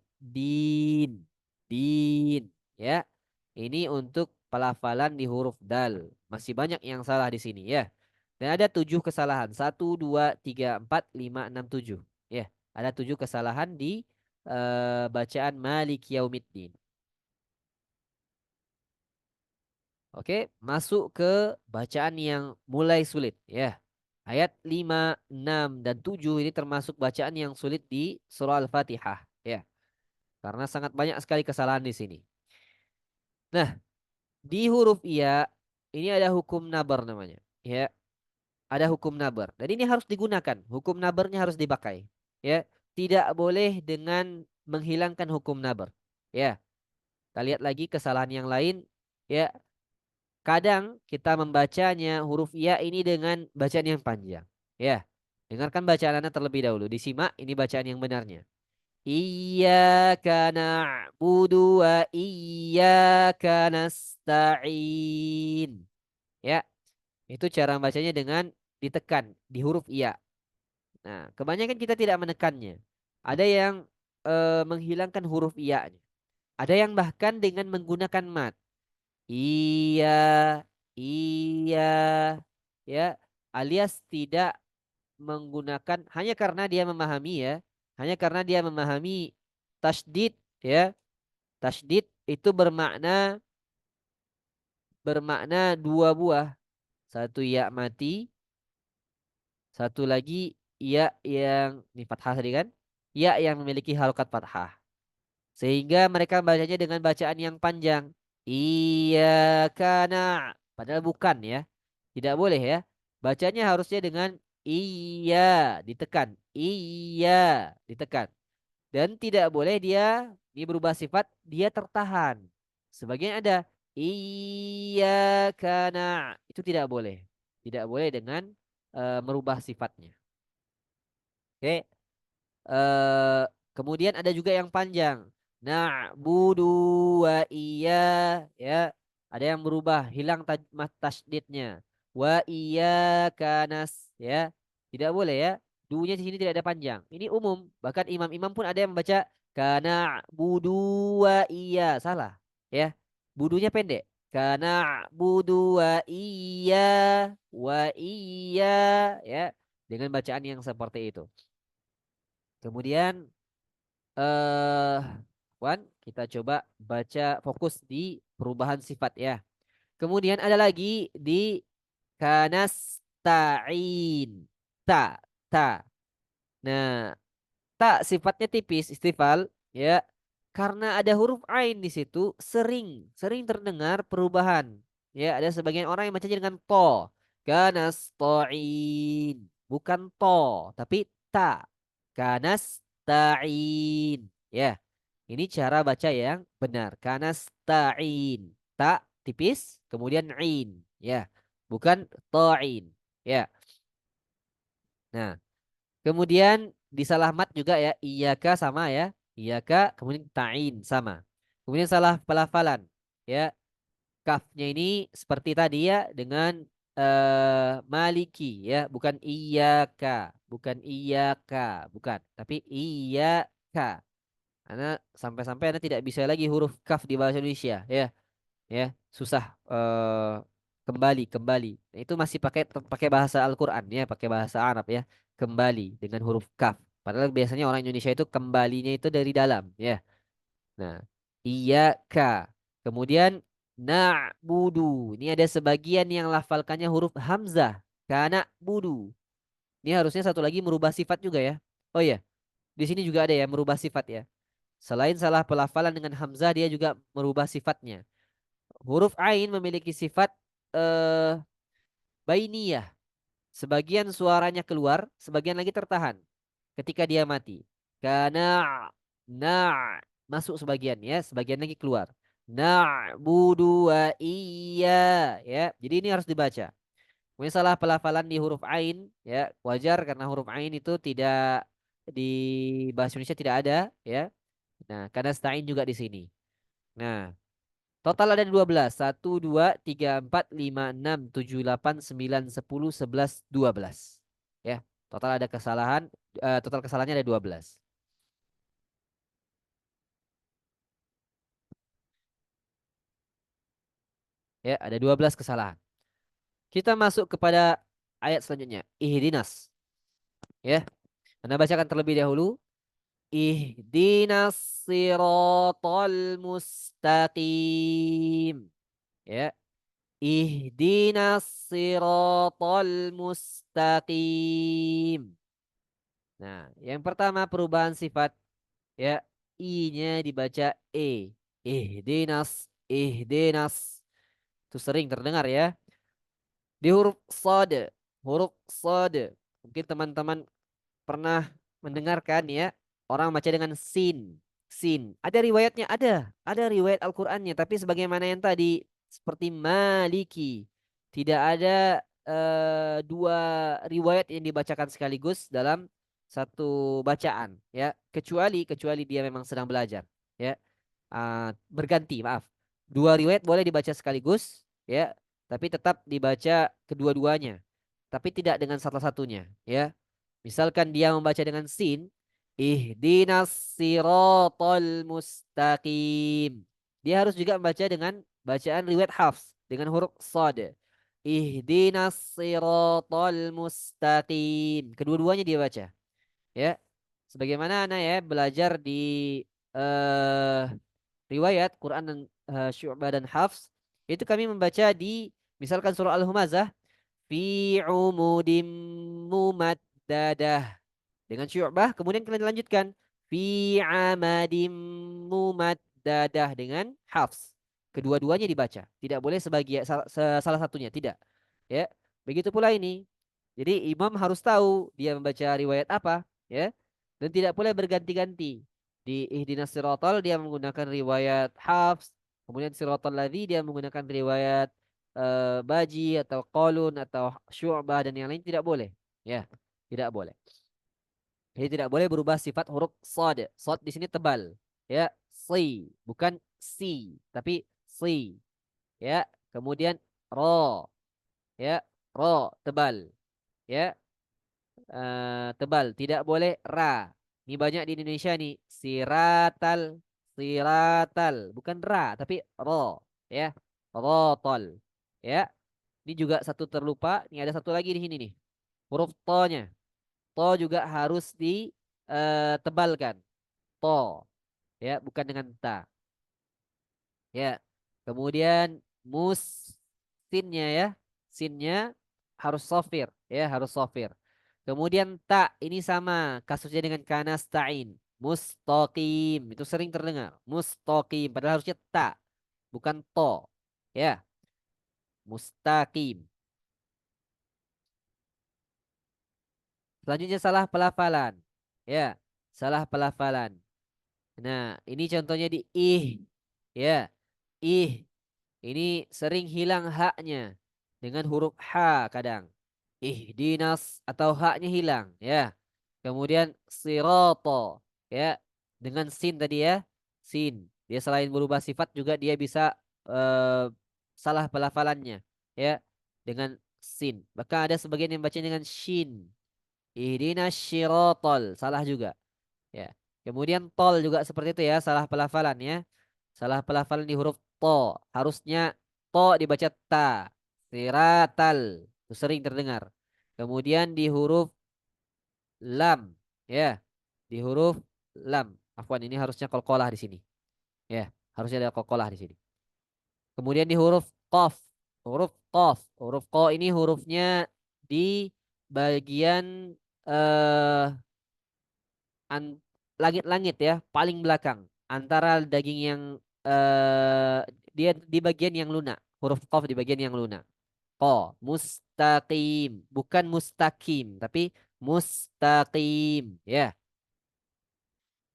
din, ya. Ini untuk pelafalan di huruf dal. Masih banyak yang salah di sini ya. Dan ada 7 kesalahan. 1, 2, 3, 4, 5, 6, 7. Ya, ada 7 kesalahan di bacaan Malik Yaumiddin. Oke, masuk ke bacaan yang mulai sulit ya. Ayat 5, 6 dan 7 ini termasuk bacaan yang sulit di surah Al-Fatihah ya. Karena sangat banyak sekali kesalahan di sini. Nah, di huruf iya ini ada hukum nabar namanya. Ya, ada hukum nabar. Dan ini harus digunakan. Hukum nabarnya harus dipakai. Ya, tidak boleh dengan menghilangkan hukum nabar. Ya, kita lihat lagi kesalahan yang lain. Ya, kadang kita membacanya huruf iya ini dengan bacaan yang panjang. Ya, dengarkan bacaan Anda terlebih dahulu. Disimak ini bacaan yang benarnya. Iyyaka na'budu wa iyyaka nasta'in. Ya, itu cara bacanya dengan ditekan di huruf iya. Nah, kebanyakan kita tidak menekannya. Ada yang menghilangkan huruf iya-nya. Ada yang bahkan dengan menggunakan mat. Iya, iya, ya, alias tidak menggunakan hanya karena dia memahami ya, hanya karena dia memahami tasdid ya. Tasdid itu bermakna dua buah. Satu ya mati, satu lagi ya yang ini fathah tadi kan? Ya yang memiliki harokat fathah. Sehingga mereka bacanya dengan bacaan yang panjang. Iya karena padahal bukan ya. Tidak boleh ya. Bacanya harusnya dengan iya ditekan. Iya ditekan. Dan tidak boleh dia berubah sifat, dia tertahan. Sebagian ada iya karena itu tidak boleh. Tidak boleh dengan merubah sifatnya. Oke. eh Kemudian ada juga yang panjang. Na'budu wa iya ya. Ada yang berubah, hilang tasdidnya. Wa iya kanas ya. Tidak boleh ya. Dunya di sini tidak ada panjang. Ini umum. Bahkan imam-imam pun ada yang membaca kana budu wa iya. Salah. Ya. Budunya pendek. Karena budu wa iya ya dengan bacaan yang seperti itu. Kemudian eh Wan, kita coba baca fokus di perubahan sifat ya. Kemudian ada lagi di kanastain. Ta, ta. Nah, tak sifatnya tipis istifal ya karena ada huruf ain di situ sering terdengar perubahan ya ada sebagian orang yang bacanya dengan to kanastain bukan to tapi ta kanastain ya ini cara baca yang benar kanastain ta tipis kemudian ain ya bukan ta'in ya nah kemudian di salah mat juga ya, iyaka sama ya. Iyaka kemudian ta'in sama. Kemudian salah pelafalan ya. Kafnya ini seperti tadi ya dengan maliki ya, bukan iyaka, bukan iyaka, bukan, tapi iyaka. Karena sampai-sampai Anda tidak bisa lagi huruf kaf di bahasa Indonesia ya. Ya, susah kembali. Nah, itu masih pakai bahasa Al-Qur'an ya, pakai bahasa Arab ya. Kembali dengan huruf kaf. Padahal biasanya orang Indonesia itu kembalinya itu dari dalam ya. Nah, iyyaka. Kemudian na'budu. Ini ada sebagian yang lafalkannya huruf hamzah. Karena budu. Ini harusnya satu lagi merubah sifat juga ya. Oh iya, di sini juga ada ya merubah sifat ya. Selain salah pelafalan dengan hamzah dia juga merubah sifatnya. Huruf ain memiliki sifat eh bainiyah. Sebagian suaranya keluar, sebagian lagi tertahan ketika dia mati. Karena na masuk sebagian ya, sebagian lagi keluar. Na'budu wa iya ya. Jadi ini harus dibaca. Mungkin salah pelafalan di huruf ain ya, wajar karena huruf ain itu tidak di bahasa Indonesia tidak ada ya. Nah, karena stain juga di sini. Nah, total ada 12. 1, 2, 3, 4, 5, 6, 7, 8, 9, 10, 11, 12. Ya, total ada kesalahan. Total kesalahannya ada 12. Ya, ada 12 kesalahan. Kita masuk kepada ayat selanjutnya. Ihdinas. Ya, Anda bacakan terlebih dahulu. Ihdinas siratal mustaqim. Ya, ihdinas siratal mustaqim. Nah, yang pertama perubahan sifat ya i-nya dibaca e. Ihdinas. Itu sering terdengar ya. Di huruf sod. Mungkin teman-teman pernah mendengarkan ya orang baca dengan sin. Sin. Ada riwayatnya ada riwayat Al-Qur'annya tapi sebagaimana yang tadi seperti Maliki. Tidak ada dua riwayat yang dibacakan sekaligus dalam satu bacaan ya kecuali dia memang sedang belajar ya. Berganti maaf dua riwayat boleh dibaca sekaligus ya tapi tetap dibaca kedua-duanya tapi tidak dengan salah satunya ya misalkan dia membaca dengan sin ihdinas siratal mustaqim dia harus juga membaca dengan bacaan riwayat Hafs dengan huruf shad ihdinas siratal mustaqim kedua-duanya dia baca ya sebagaimana anak ya belajar di eh riwayat Quran dan Syu'bah dan Hafs itu kami membaca di misalkan surah Al-Humazah fi umudim mumaddadah dengan Syu'bah kemudian kalian lanjutkan fi amadim mumaddadah dengan Hafs kedua-duanya dibaca tidak boleh sebagian salah satunya tidak ya begitu pula ini jadi imam harus tahu dia membaca riwayat apa ya dan tidak boleh berganti-ganti di ihdinas siratal dia menggunakan riwayat Hafs kemudian siratal ladzi dia menggunakan riwayat Baji atau Qalun atau Syu'bah dan yang lain tidak boleh ya tidak boleh jadi tidak boleh berubah sifat huruf sod sod di sini tebal ya si bukan si tapi si ya kemudian ro ya ro tebal ya tebal tidak boleh ra ini banyak di Indonesia nih siratal bukan ra tapi ro ya. Rotol. Ya. Ini juga satu terlupa. Ini ada satu lagi di sini nih. Huruf to-nya. To juga harus ditebalkan. To. Ya, bukan dengan ta. Ya. Kemudian sinnya ya. Sinnya harus sofir. Ya, harus sofir. Kemudian tak ini sama kasusnya dengan kanastain. Mustaqim. Itu sering terdengar. Mustaqim. Padahal harusnya tak. Bukan to. Ya. Mustaqim. Selanjutnya salah pelafalan. Ya. Salah pelafalan. Nah, ini contohnya di ih. Ya. Ih. Ini sering hilang haknya dengan huruf H kadang. Ihdinas atau haknya hilang ya. Kemudian siroto ya dengan sin tadi ya. Sin. Dia selain berubah sifat juga dia bisa eh, salah pelafalannya ya dengan sin. Bahkan ada sebagian yang baca dengan shin. Ihdinas syirotol. Salah juga ya. Kemudian tol juga seperti itu ya, salah pelafalan ya. Salah pelafalan di huruf to. Harusnya to dibaca ta. Siratal. Itu sering terdengar. Kemudian di huruf lam ya. Di huruf lam. Afwan ini harusnya qalqalah di sini. Ya, harusnya ada qalqalah di sini. Kemudian di huruf qaf. Huruf qaf. Huruf qa ini hurufnya di bagian eh an- langit-langit ya, paling belakang antara daging yang eh dia di bagian yang lunak, huruf qaf di bagian yang lunak. Qa, mustaqim, bukan mustaqim, tapi mustaqim ya.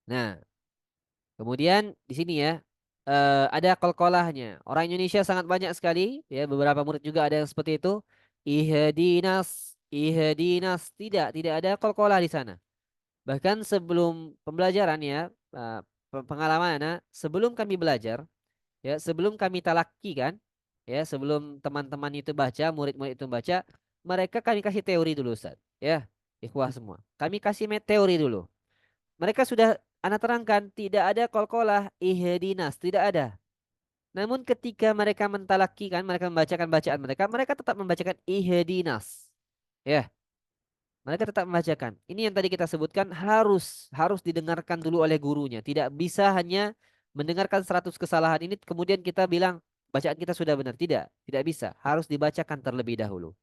Nah, kemudian di sini ya ada qalqalahnya. Orang Indonesia sangat banyak sekali ya, beberapa murid juga ada yang seperti itu. Ihdinas, ihdinas, tidak ada qalqalah di sana. Bahkan sebelum pembelajaran ya, pengalaman anak, sebelum kami belajar, ya, sebelum kami talaki kan, ya, sebelum teman-teman itu baca, murid-murid itu baca, mereka kami kasih teori dulu, Ustaz. Ya, ikhwah semua. Kami kasih teori dulu. Mereka sudah anak terangkan, tidak ada qalqalah ihdinas, tidak ada. Namun ketika mereka mentalaki kan, mereka membacakan bacaan mereka, mereka tetap membacakan ihdinas. Ya, mereka tetap membacakan. Ini yang tadi kita sebutkan harus harus didengarkan dulu oleh gurunya. Tidak bisa hanya mendengarkan 100 kesalahan ini kemudian kita bilang bacaan kita sudah benar. Tidak bisa. Harus dibacakan terlebih dahulu.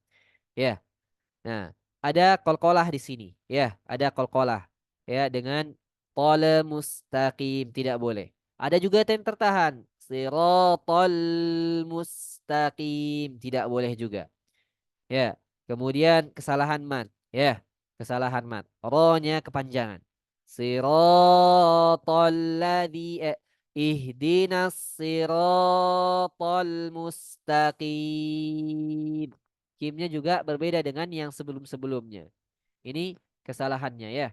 Ya. Nah, ada qalqalah di sini. Ya, ada qalqalah. Ya, dengan qala mustaqim tidak boleh. Ada juga yang tertahan. Siratal mustaqim tidak boleh juga. Ya. Kemudian kesalahan mat. Ya. Kesalahan mat. Ro-nya kepanjangan. Siratal ladzi ihdinas siratal mustaqim. Kimnya juga berbeda dengan yang sebelum-sebelumnya. Ini kesalahannya ya.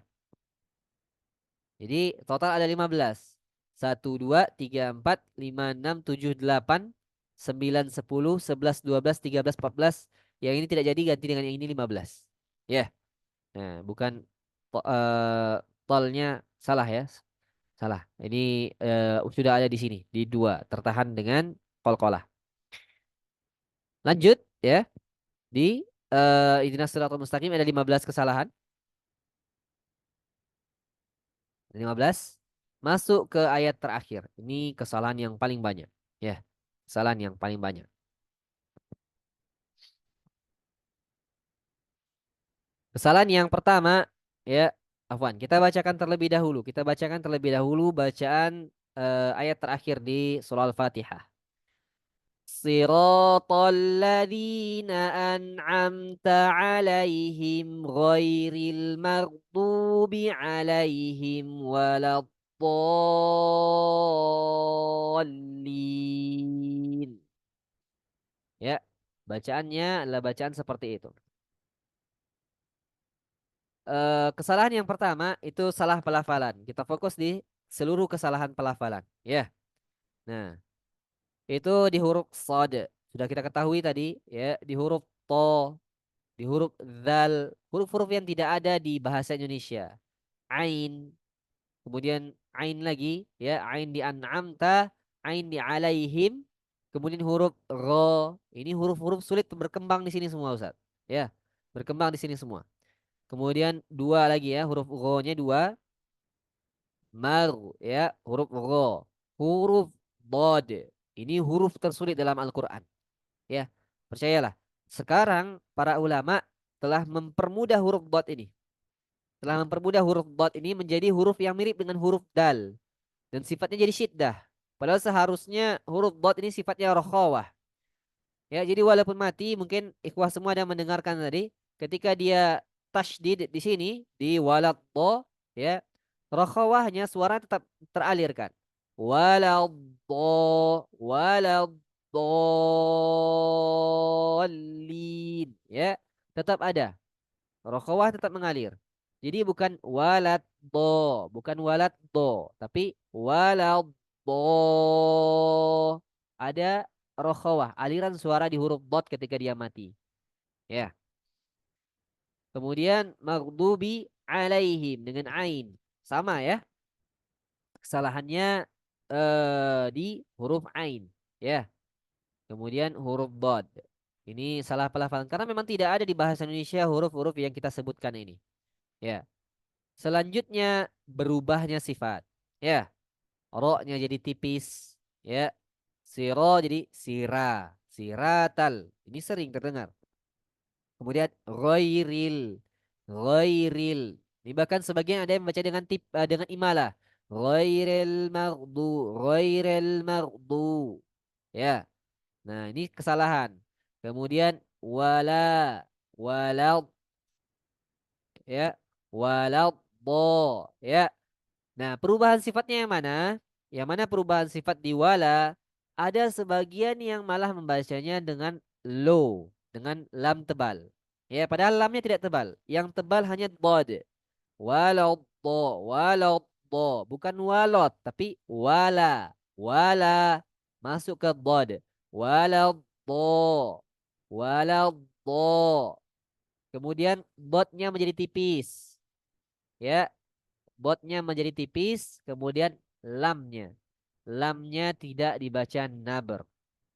Jadi total ada 15. 1, 2, 3, 4, 5, 6, 7, 8, 9, 10, 11, 12, 13, 14. Yang ini tidak jadi ganti dengan yang ini 15. Ya. Nah, bukan tolnya salah ya. Salah. Ini sudah ada di sini di dua tertahan dengan qalqalah. Lanjut ya. Di Ihdinas Shiratal Mustaqim ada 15 kesalahan. 15. Masuk ke ayat terakhir. Ini kesalahan yang paling banyak. Ya, kesalahan yang paling banyak. Kesalahan yang pertama, ya, Afwan, kita bacakan terlebih dahulu. Kita bacakan terlebih dahulu bacaan ayat terakhir di surah Al-Fatihah. Siratal ladzina an'amta 'alaihim ghairil maghdubi 'alaihim waladdallin. Ya, bacaannya adalah bacaan seperti itu. Kesalahan yang pertama itu salah pelafalan. Kita fokus di seluruh kesalahan pelafalan. Ya, nah itu di huruf sod. Sudah kita ketahui tadi ya di huruf to, di huruf zal, huruf-huruf yang tidak ada di bahasa Indonesia. Ain, kemudian ain lagi ya, ain di an'amta, ain di alaihim, Kemudian huruf ro, ini huruf-huruf sulit berkembang di sini semua Ustaz. Ya, berkembang di sini semua. Kemudian dua lagi ya, huruf ro-nya dua, mar ya, huruf ro. Huruf bod. Ini huruf tersulit dalam Al-Qur'an. Ya, percayalah. Sekarang para ulama telah mempermudah huruf bod ini. Telah mempermudah huruf bod ini menjadi huruf yang mirip dengan huruf dal dan sifatnya jadi syiddah. Padahal seharusnya huruf bod ini sifatnya rokhawah. Ya, jadi walaupun mati, mungkin ikhwah semua ada mendengarkan tadi, ketika dia tasydid di sini di walad do, ya, rokhawahnya suara tetap teralirkan. Walad do, walad dolin, ya, tetap ada. Rokhawah tetap mengalir. Jadi bukan walad do, bukan walad do, tapi walad do. Ada rokhawah, aliran suara di huruf dot ketika dia mati. Ya. Kemudian maghdubi alaihim dengan ain. Sama ya. Kesalahannya di huruf ain. Ya. Kemudian huruf dot. Ini salah pelafalan karena memang tidak ada di bahasa Indonesia huruf-huruf yang kita sebutkan ini. Ya. Selanjutnya berubahnya sifat. Ya. Ro-nya jadi tipis. Ya. Siro jadi sira. Siratal. Ini sering terdengar. Kemudian ghairil. Ghairil. Ini bahkan sebagian ada yang membaca dengan dengan imalah. Ghairil maghdu. Ghairil maghdu. Ya. Nah, ini kesalahan. Kemudian wala. Walad. Ya. Walad. Bo. Ya. Nah, perubahan sifatnya yang mana? Yang mana perubahan sifat di wala? Ada sebagian yang malah membacanya dengan lo, dengan lam tebal. Ya, padahal lamnya tidak tebal. Yang tebal hanya bod. Walau bo, walau bo, bukan walot, tapi wala, wala masuk ke bod. Walau bo, walau bo. Kemudian bodnya menjadi tipis. Ya, botnya menjadi tipis, kemudian lamnya. Lamnya tidak dibaca naber.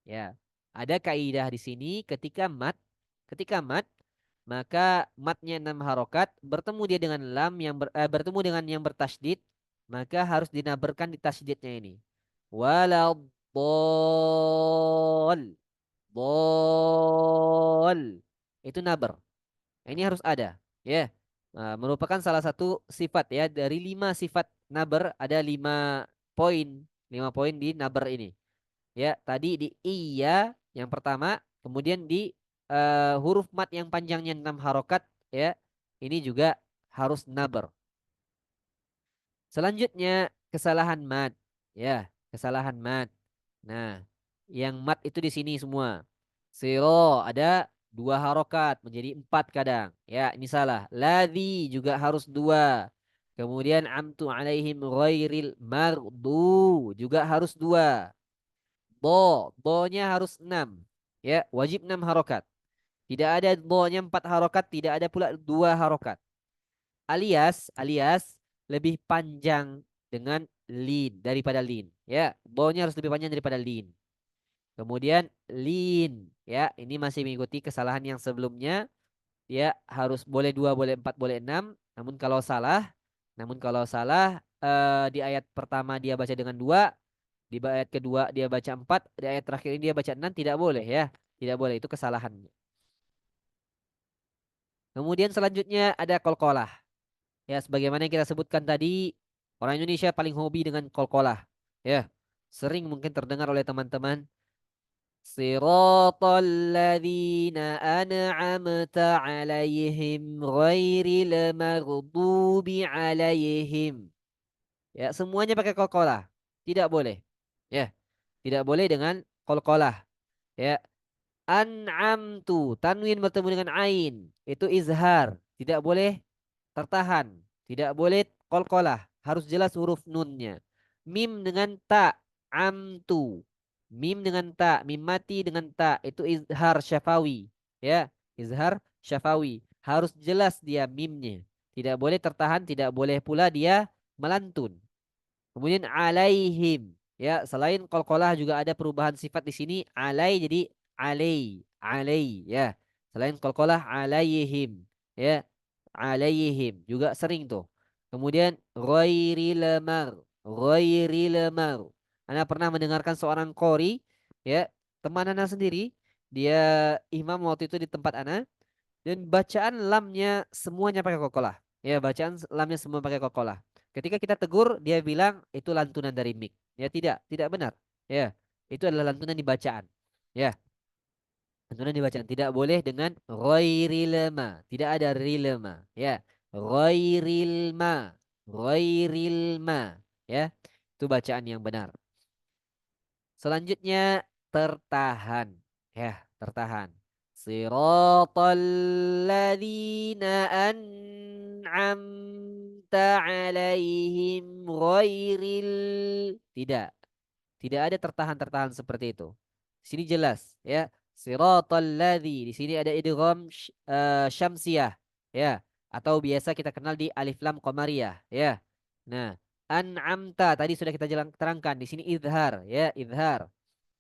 Ya. Ada kaidah di sini ketika mat, maka matnya 6 harokat, bertemu dia dengan lam yang bertemu dengan yang bertasydid, maka harus dinaberkan di tasydidnya ini. Walau bol, bol. Itu naber. Ini harus ada, ya. Nah, merupakan salah satu sifat ya dari 5 sifat naber ada 5 poin, 5 poin di naber ini. Ya, tadi di iya yang pertama, kemudian di huruf mat yang panjangnya 6 harokat, ya. Ini juga harus naber. Selanjutnya kesalahan mat, ya, kesalahan mat. Nah, yang mat itu di sini semua. Siro ada 2 harokat menjadi 4 kadang. Ya, ini salah. Ladhi juga harus 2. Kemudian amtu alaihim ghairil mardu juga harus 2. Bo-nya harus 6. Ya, wajib 6 harokat. Tidak ada bo-nya 4 harokat, tidak ada pula 2 harokat. Alias lebih panjang dengan lin daripada lin. Ya, bo-nya harus lebih panjang daripada lin. Kemudian lin, ya, ini masih mengikuti kesalahan yang sebelumnya. Ya, harus boleh 2, boleh 4, boleh 6. Namun kalau salah di ayat pertama dia baca dengan 2, di ayat kedua dia baca 4, di ayat terakhir ini dia baca 6, tidak boleh ya. Tidak boleh, itu kesalahan. Kemudian selanjutnya ada kolkolah. Ya, sebagaimana yang kita sebutkan tadi, orang Indonesia paling hobi dengan kolkolah. Ya, sering mungkin terdengar oleh teman-teman. Siratal ladzina an'amta 'alaihim ghairil maghdubi 'alaihim. Ya, semuanya pakai qalqalah. Tidak boleh. Ya, tidak boleh dengan qalqalah. Ya, an'amtu tanwin bertemu dengan ain, itu izhar, tidak boleh tertahan, tidak boleh qalqalah, harus jelas huruf nunnya. Mim dengan ta, amtu. Mim dengan ta, mim mati dengan ta, itu izhar syafawi. Ya, izhar syafawi. Harus jelas dia mimnya. Tidak boleh tertahan, tidak boleh pula dia melantun. Kemudian alaihim. Ya, selain qalqalah juga ada perubahan sifat di sini alai jadi alai, alai ya. Selain qalqalah alaihim ya. Alaihim juga sering tuh. Kemudian ghairil mar, ghairil mar. Anda pernah mendengarkan seorang qori ya, teman Anda sendiri, dia imam waktu itu di tempat Anda dan bacaan lamnya semuanya pakai qalqalah. Ya, bacaan lamnya semua pakai qalqalah. Ketika kita tegur, dia bilang itu lantunan dari mik. Ya, tidak benar. Ya, itu adalah lantunan di bacaan. Ya, lantunan di bacaan tidak boleh dengan ghairil ma. Tidak ada rilma. Ya, ghairil ma, ghairil ma. Ya, itu bacaan yang benar. Selanjutnya tertahan. Ya, tertahan. Siratal ladzina an'amta alaihim ghairil. Tidak. Tidak ada tertahan-tertahan seperti itu. Di sini jelas ya. Siratal ladzi. Di sini ada idgham syamsiyah ya, atau biasa kita kenal di alif lam qamariyah ya. Nah, an'amta tadi sudah kita terangkan. Di sini izhar ya, izhar.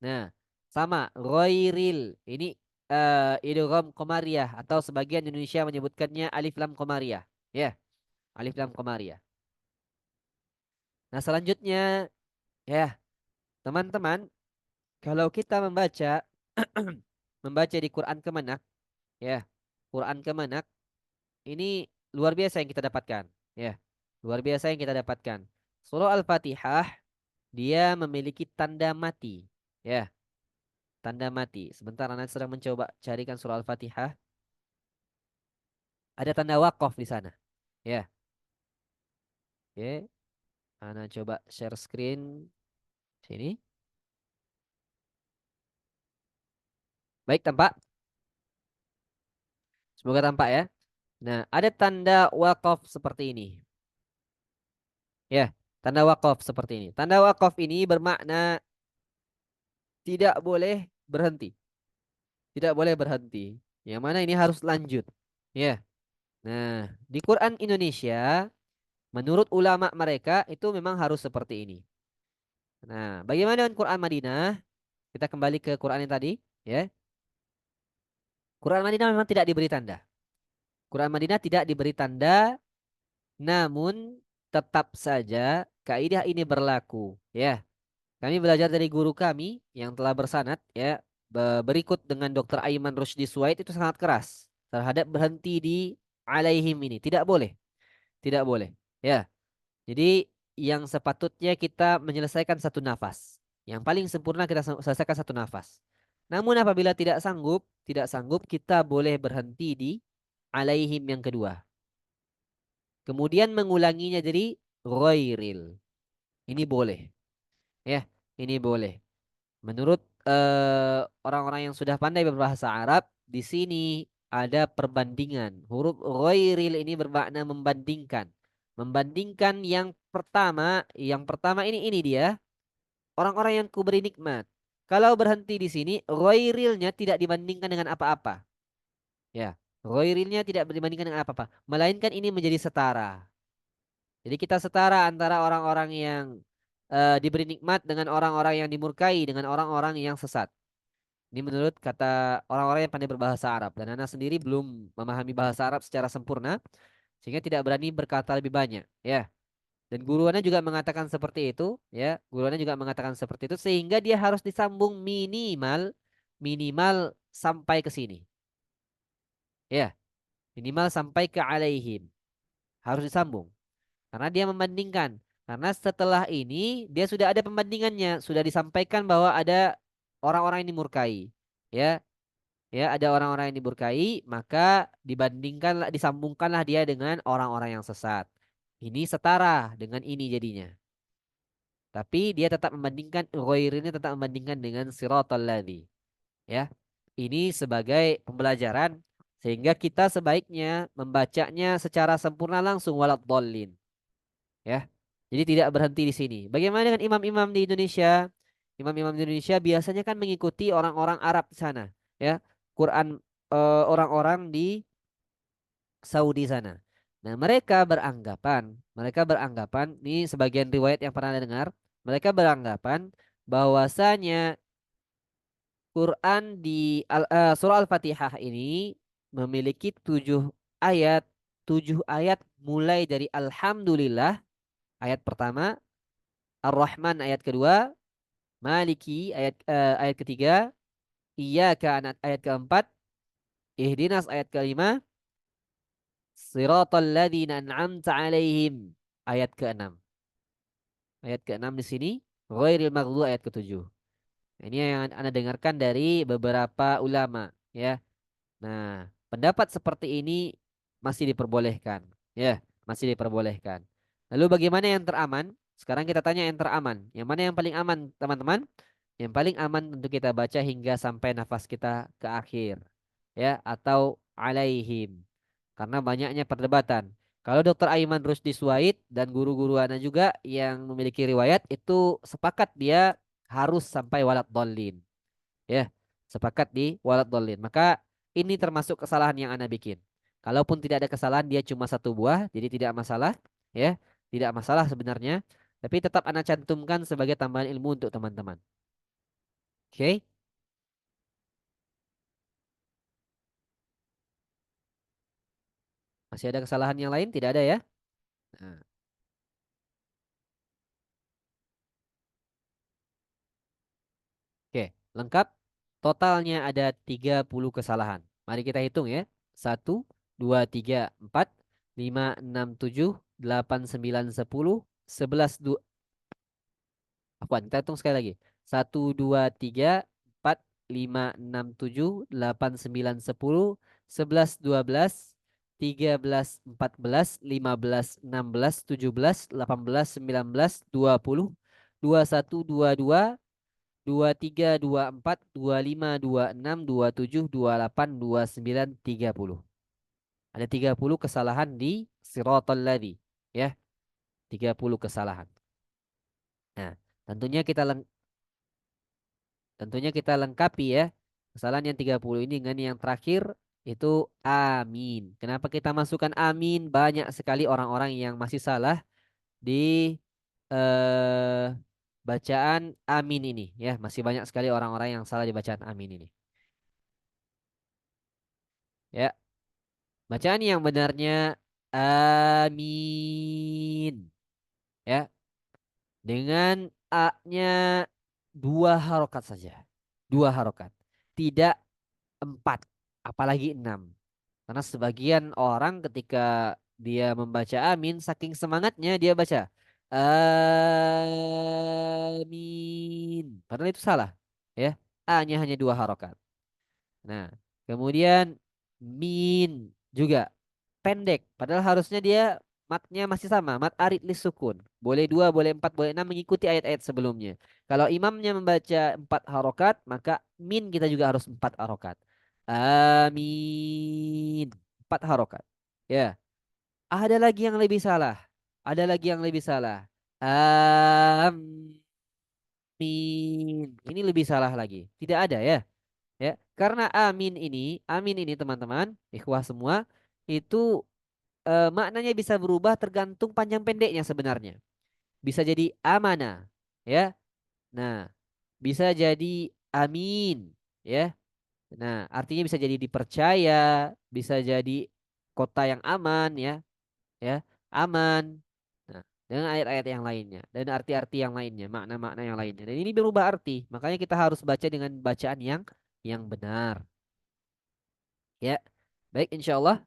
Nah, sama ghairil. Ini idgham qamariyah atau sebagian Indonesia menyebutkannya alif lam qamariyah ya, alif lam qamariyah. Nah, selanjutnya ya, teman-teman, kalau kita membaca membaca di Quran Kemenak ya, Quran Kemenak ini luar biasa yang kita dapatkan ya. Luar biasa yang kita dapatkan. Surah Al-Fatihah dia memiliki tanda mati ya, tanda mati. Sebentar anak sedang mencoba carikan surah Al-Fatihah. Ada tanda wakaf di sana ya. Oke, anak coba share screen sini. Baik, tampak? Semoga tampak ya. Nah, ada tanda wakaf seperti ini. Ya, tanda wakaf seperti ini. Tanda wakaf ini bermakna tidak boleh berhenti. Tidak boleh berhenti. Yang mana ini harus lanjut. Ya. Nah, di Quran Indonesia, menurut ulama mereka itu memang harus seperti ini. Nah, bagaimana dengan Quran Madinah? Kita kembali ke Quran yang tadi. Ya. Quran Madinah memang tidak diberi tanda. Quran Madinah tidak diberi tanda, namun tetap saja kaidah ini berlaku. Ya. Kami belajar dari guru kami yang telah bersanad ya, berikut dengan Dr. Aiman Rusdi Suaid itu sangat keras terhadap berhenti di alaihim ini. Tidak boleh, tidak boleh. Ya. Jadi yang sepatutnya kita menyelesaikan satu nafas. Yang paling sempurna kita selesaikan satu nafas. Namun apabila tidak sanggup kita boleh berhenti di alaihim yang kedua. Kemudian mengulanginya jadi ghairil. Ini boleh. Ya, ini boleh. Menurut orang-orang yang sudah pandai berbahasa Arab, di sini ada perbandingan. Huruf ghairil ini bermakna membandingkan. Membandingkan yang pertama ini dia, orang-orang yang kuberi nikmat. Kalau berhenti di sini, ghoirilnya tidak dibandingkan dengan apa-apa. Ya, ghoirilnya tidak dibandingkan dengan apa-apa. Melainkan ini menjadi setara. Jadi kita setara antara orang-orang yang diberi nikmat dengan orang-orang yang dimurkai, dengan orang-orang yang sesat. Ini menurut kata orang-orang yang pandai berbahasa Arab. Dan Ana sendiri belum memahami bahasa Arab secara sempurna, sehingga tidak berani berkata lebih banyak. Ya. Dan guruannya juga mengatakan seperti itu. Ya. Guruannya juga mengatakan seperti itu. Sehingga dia harus disambung minimal, minimal sampai ke sini. Ya. Minimal sampai ke alaihim. Harus disambung. Karena dia membandingkan. Karena setelah ini dia sudah ada pembandingannya. Sudah disampaikan bahwa ada orang-orang yang dimurkai. Ya. Ya, ada orang-orang yang diberkahi, maka disambungkanlah dia dengan orang-orang yang sesat. Ini setara dengan ini jadinya. Tapi dia tetap membandingkan ghair ini tetap membandingkan dengan siratal ladzi. Ya. Ini sebagai pembelajaran sehingga kita sebaiknya membacanya secara sempurna langsung walad dallin. Ya. Jadi tidak berhenti di sini. Bagaimana dengan imam-imam di Indonesia? Imam-imam di Indonesia biasanya kan mengikuti orang-orang Arab di sana, ya. Quran orang-orang di Saudi sana. Nah, mereka beranggapan ini sebagian riwayat yang pernah Anda dengar, Mereka beranggapan bahwasanya Quran di surah Al-Fatihah ini memiliki 7 ayat, 7 ayat mulai dari Alhamdulillah ayat pertama, Ar-Rahman ayat kedua, Maliki ayat ketiga, Iyyaka ayat keempat, Ihdinas ayat kelima, Siratal ladzina an'amta alaihim ayat keenam. Ayat keenam di sini, Ghairil maghdubi ayat ketujuh. Ini yang Anda dengarkan dari beberapa ulama, ya. Nah, pendapat seperti ini masih diperbolehkan, ya, masih diperbolehkan. Lalu bagaimana yang teraman? Sekarang kita tanya yang teraman. Yang mana yang paling aman, teman-teman? Yang paling aman untuk kita baca hingga sampai nafas kita ke akhir, ya, atau alaihim. Karena banyaknya perdebatan. Kalau Dokter Aiman Rusdi Suwaid dan guru-guru Ana juga yang memiliki riwayat itu sepakat dia harus sampai walad dolin, ya, sepakat di walad dolin. Maka ini termasuk kesalahan yang Ana bikin. Kalaupun tidak ada kesalahan, dia cuma satu buah, jadi tidak masalah, ya, tidak masalah sebenarnya. Tapi tetap Ana cantumkan sebagai tambahan ilmu untuk teman-teman. Oke, masih ada kesalahan yang lain? Tidak ada ya? Nah, oke, lengkap. Totalnya ada 30 kesalahan. Mari kita hitung ya. 1, 2, 3, 4, 5, 6, 7, 8, 9, 10, 11, kita hitung sekali lagi. 1, 2, 3, 4, 5, 6, 7, 8, 9, 10, 11, 12, 13, 14, 15, 20, 21, 22, 23, 24, 25, 26, 27, 28, 29, 30. Ada 30 kesalahan di siratal ladzi, ya. 30 kesalahan. Nah, tentunya kita tentunya kita lengkapi ya kesalahan yang 30 ini dengan yang terakhir itu amin. Kenapa kita masukkan amin? Banyak sekali orang-orang yang masih salah di eh, bacaan amin ini ya. Masih banyak sekali orang-orang yang salah di bacaan amin ini. Ya, bacaan yang benarnya amin. Ya, dengan a-nya 2 harokat saja. 2 harokat. Tidak 4, apalagi 6. Karena sebagian orang ketika dia membaca amin, saking semangatnya dia baca amin. Padahal itu salah. Ya, A-nya hanya 2 harokat. Nah, kemudian min juga pendek. Padahal harusnya dia matnya masih sama, mat arid lis sukun. Boleh 2, boleh 4, boleh 6 mengikuti ayat-ayat sebelumnya. Kalau imamnya membaca 4 harokat, maka min kita juga harus 4 harokat. Amin. 4 harokat. Ya. Ada lagi yang lebih salah. Ada lagi yang lebih salah. Amin. Ini lebih salah lagi. Tidak ada ya. Ya, karena amin ini teman-teman, ikhwah semua, itu maknanya bisa berubah tergantung panjang pendeknya sebenarnya. Bisa jadi amanah, ya. Nah, bisa jadi amin, ya. Nah, artinya bisa jadi dipercaya, bisa jadi kota yang aman, ya, aman. Nah, dengan ayat-ayat yang lainnya dan arti-arti yang lainnya, makna-makna yang lainnya. Dan ini berubah arti, makanya kita harus baca dengan bacaan yang benar. Ya, baik, insya Allah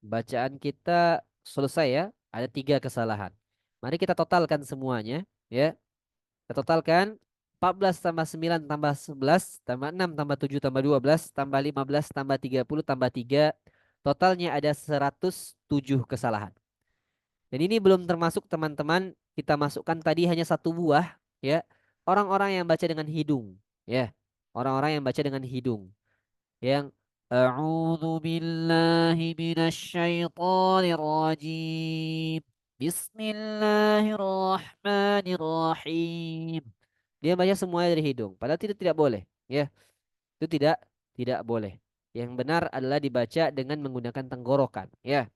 bacaan kita selesai ya. Ada 3 kesalahan. Mari kita totalkan semuanya. Ya, kita totalkan 14 tambah 9 tambah 11 tambah 6 tambah 7 tambah 12 tambah 15 tambah 30 tambah 3. Totalnya ada 107 kesalahan. Dan ini belum termasuk teman-teman kita masukkan tadi hanya 1 buah. Ya, orang-orang yang baca dengan hidung. Ya, orang-orang yang baca dengan hidung. Yang A'udzu billahi minasyaitonir rajim. Bismillahirrahmanirrahim. Dia baca semuanya dari hidung. Padahal itu tidak boleh. Ya, itu tidak boleh. Yang benar adalah dibaca dengan menggunakan tenggorokan. Ya,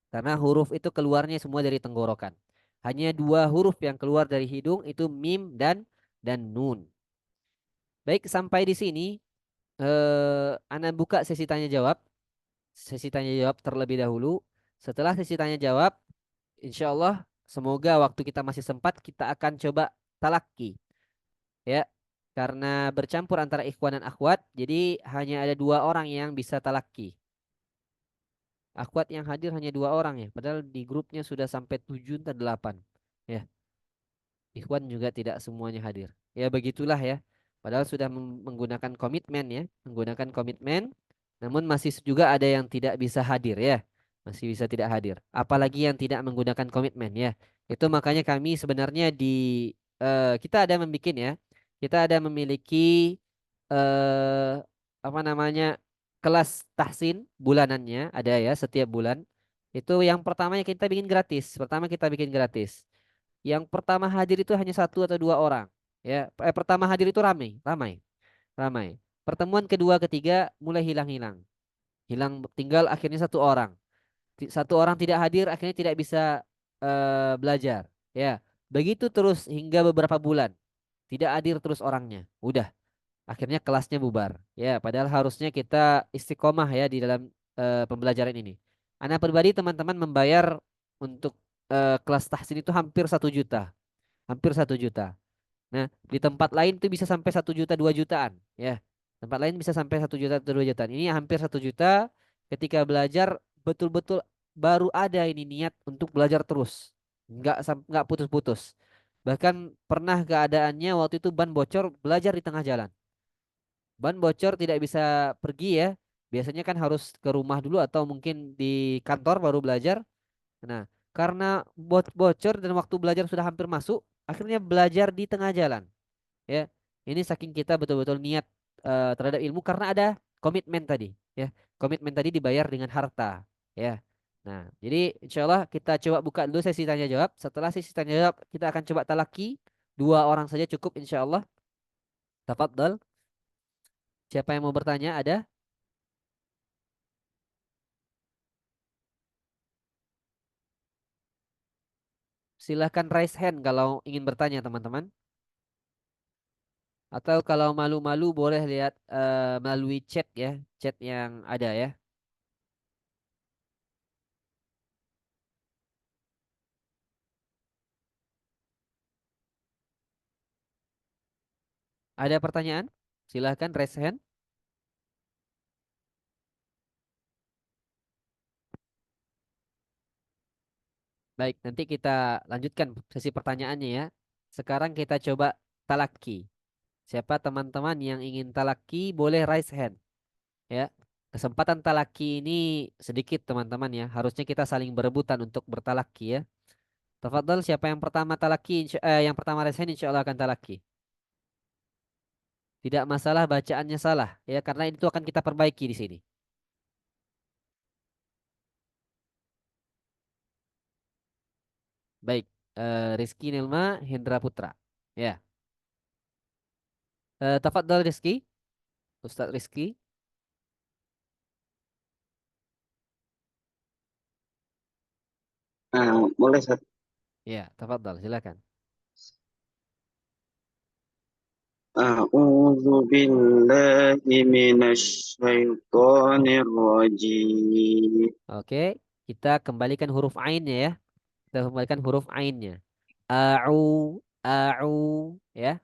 karena huruf itu keluarnya semua dari tenggorokan. Hanya dua huruf yang keluar dari hidung itu mim dan nun. Baik, sampai di sini Ana buka sesi tanya jawab. Sesi tanya jawab terlebih dahulu. Setelah sesi tanya jawab, insya Allah semoga waktu kita masih sempat kita akan coba talaki ya. Karena bercampur antara ikhwan dan akhwat, jadi hanya ada dua orang yang bisa talaki. Akhwat yang hadir hanya dua orang ya, padahal di grupnya sudah sampai 7 atau 8. Ya, ikhwan juga tidak semuanya hadir. Ya begitulah ya. Padahal sudah menggunakan komitmen ya, menggunakan komitmen, namun masih juga ada yang tidak bisa hadir ya. Masih bisa tidak hadir. Apalagi yang tidak menggunakan komitmen ya. Itu makanya kami sebenarnya kita ada membuat ya. Kita ada memiliki eh apa namanya? Kelas tahsin bulanannya ada ya setiap bulan. Itu yang pertamanya kita bikin gratis. Pertama kita bikin gratis. Yang pertama hadir itu hanya satu atau dua orang. Ya, pertama hadir itu ramai, ramai, ramai. Pertemuan kedua, ketiga mulai hilang-hilang, hilang tinggal akhirnya satu orang. Satu orang tidak hadir, akhirnya tidak bisa belajar. Ya, begitu terus hingga beberapa bulan tidak hadir terus orangnya. Udah, akhirnya kelasnya bubar. Ya, padahal harusnya kita istiqomah ya di dalam pembelajaran ini. Anak pribadi teman-teman membayar untuk kelas tahsin itu hampir 1 juta, hampir 1 juta. Nah, di tempat lain itu bisa sampai 1 juta 2 jutaan, ya. Tempat lain bisa sampai 1 juta atau 2 jutaan. Ini hampir 1 juta. Ketika belajar betul-betul baru ada ini niat untuk belajar terus, nggak putus-putus. Bahkan pernah keadaannya waktu itu ban bocor belajar di tengah jalan. Ban bocor tidak bisa pergi ya. Biasanya kan harus ke rumah dulu atau mungkin di kantor baru belajar. Nah, karena bocor dan waktu belajar sudah hampir masuk, akhirnya belajar di tengah jalan. Ya, ini saking kita betul-betul niat terhadap ilmu karena ada komitmen tadi. Ya, komitmen tadi dibayar dengan harta. Ya, nah, jadi insya Allah kita coba buka dulu sesi tanya jawab. Setelah sesi tanya jawab, kita akan coba talaki. Dua orang saja cukup insya Allah. Tafadhal. Siapa yang mau bertanya? Ada? Silahkan raise hand kalau ingin bertanya teman-teman. Atau kalau malu-malu boleh lihat melalui chat ya, chat yang ada ya. Ada pertanyaan? Silahkan raise hand. Baik, nanti kita lanjutkan sesi pertanyaannya ya. Sekarang kita coba talaki. Siapa teman-teman yang ingin talaki boleh raise hand ya. Kesempatan talaki ini sedikit teman-teman ya. Harusnya kita saling berebutan untuk bertalaki ya. Tafadhol siapa yang pertama talaki, yang pertama raise hand insya Allah akan talaki. Tidak masalah bacaannya salah ya karena itu akan kita perbaiki di sini. Baik, Rizky Nilma Hendra Putra. Ya, tafadhol Rizky, Ustadz Rizky. Boleh Ustaz. Ya, tafadhol silakan. A'udzu billahi minasy syaithanir rajim. Oke, kita kembalikan huruf ainnya ya. Kita kembalikan huruf ainnya. A'u, a'u, ya.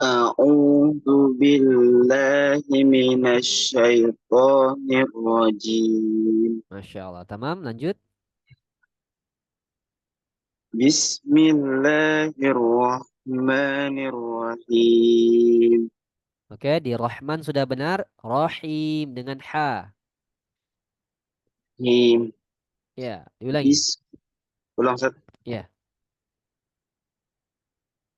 A'udzu billahi minasy syaithanir rajim. Masya Allah. Tamam, lanjut. Bismillahirrahmanirrahim. Oke, di Rahman sudah benar. Rahim dengan ha. Him. Ya, diulangi. Bis. Ulang Ustaz. Ya,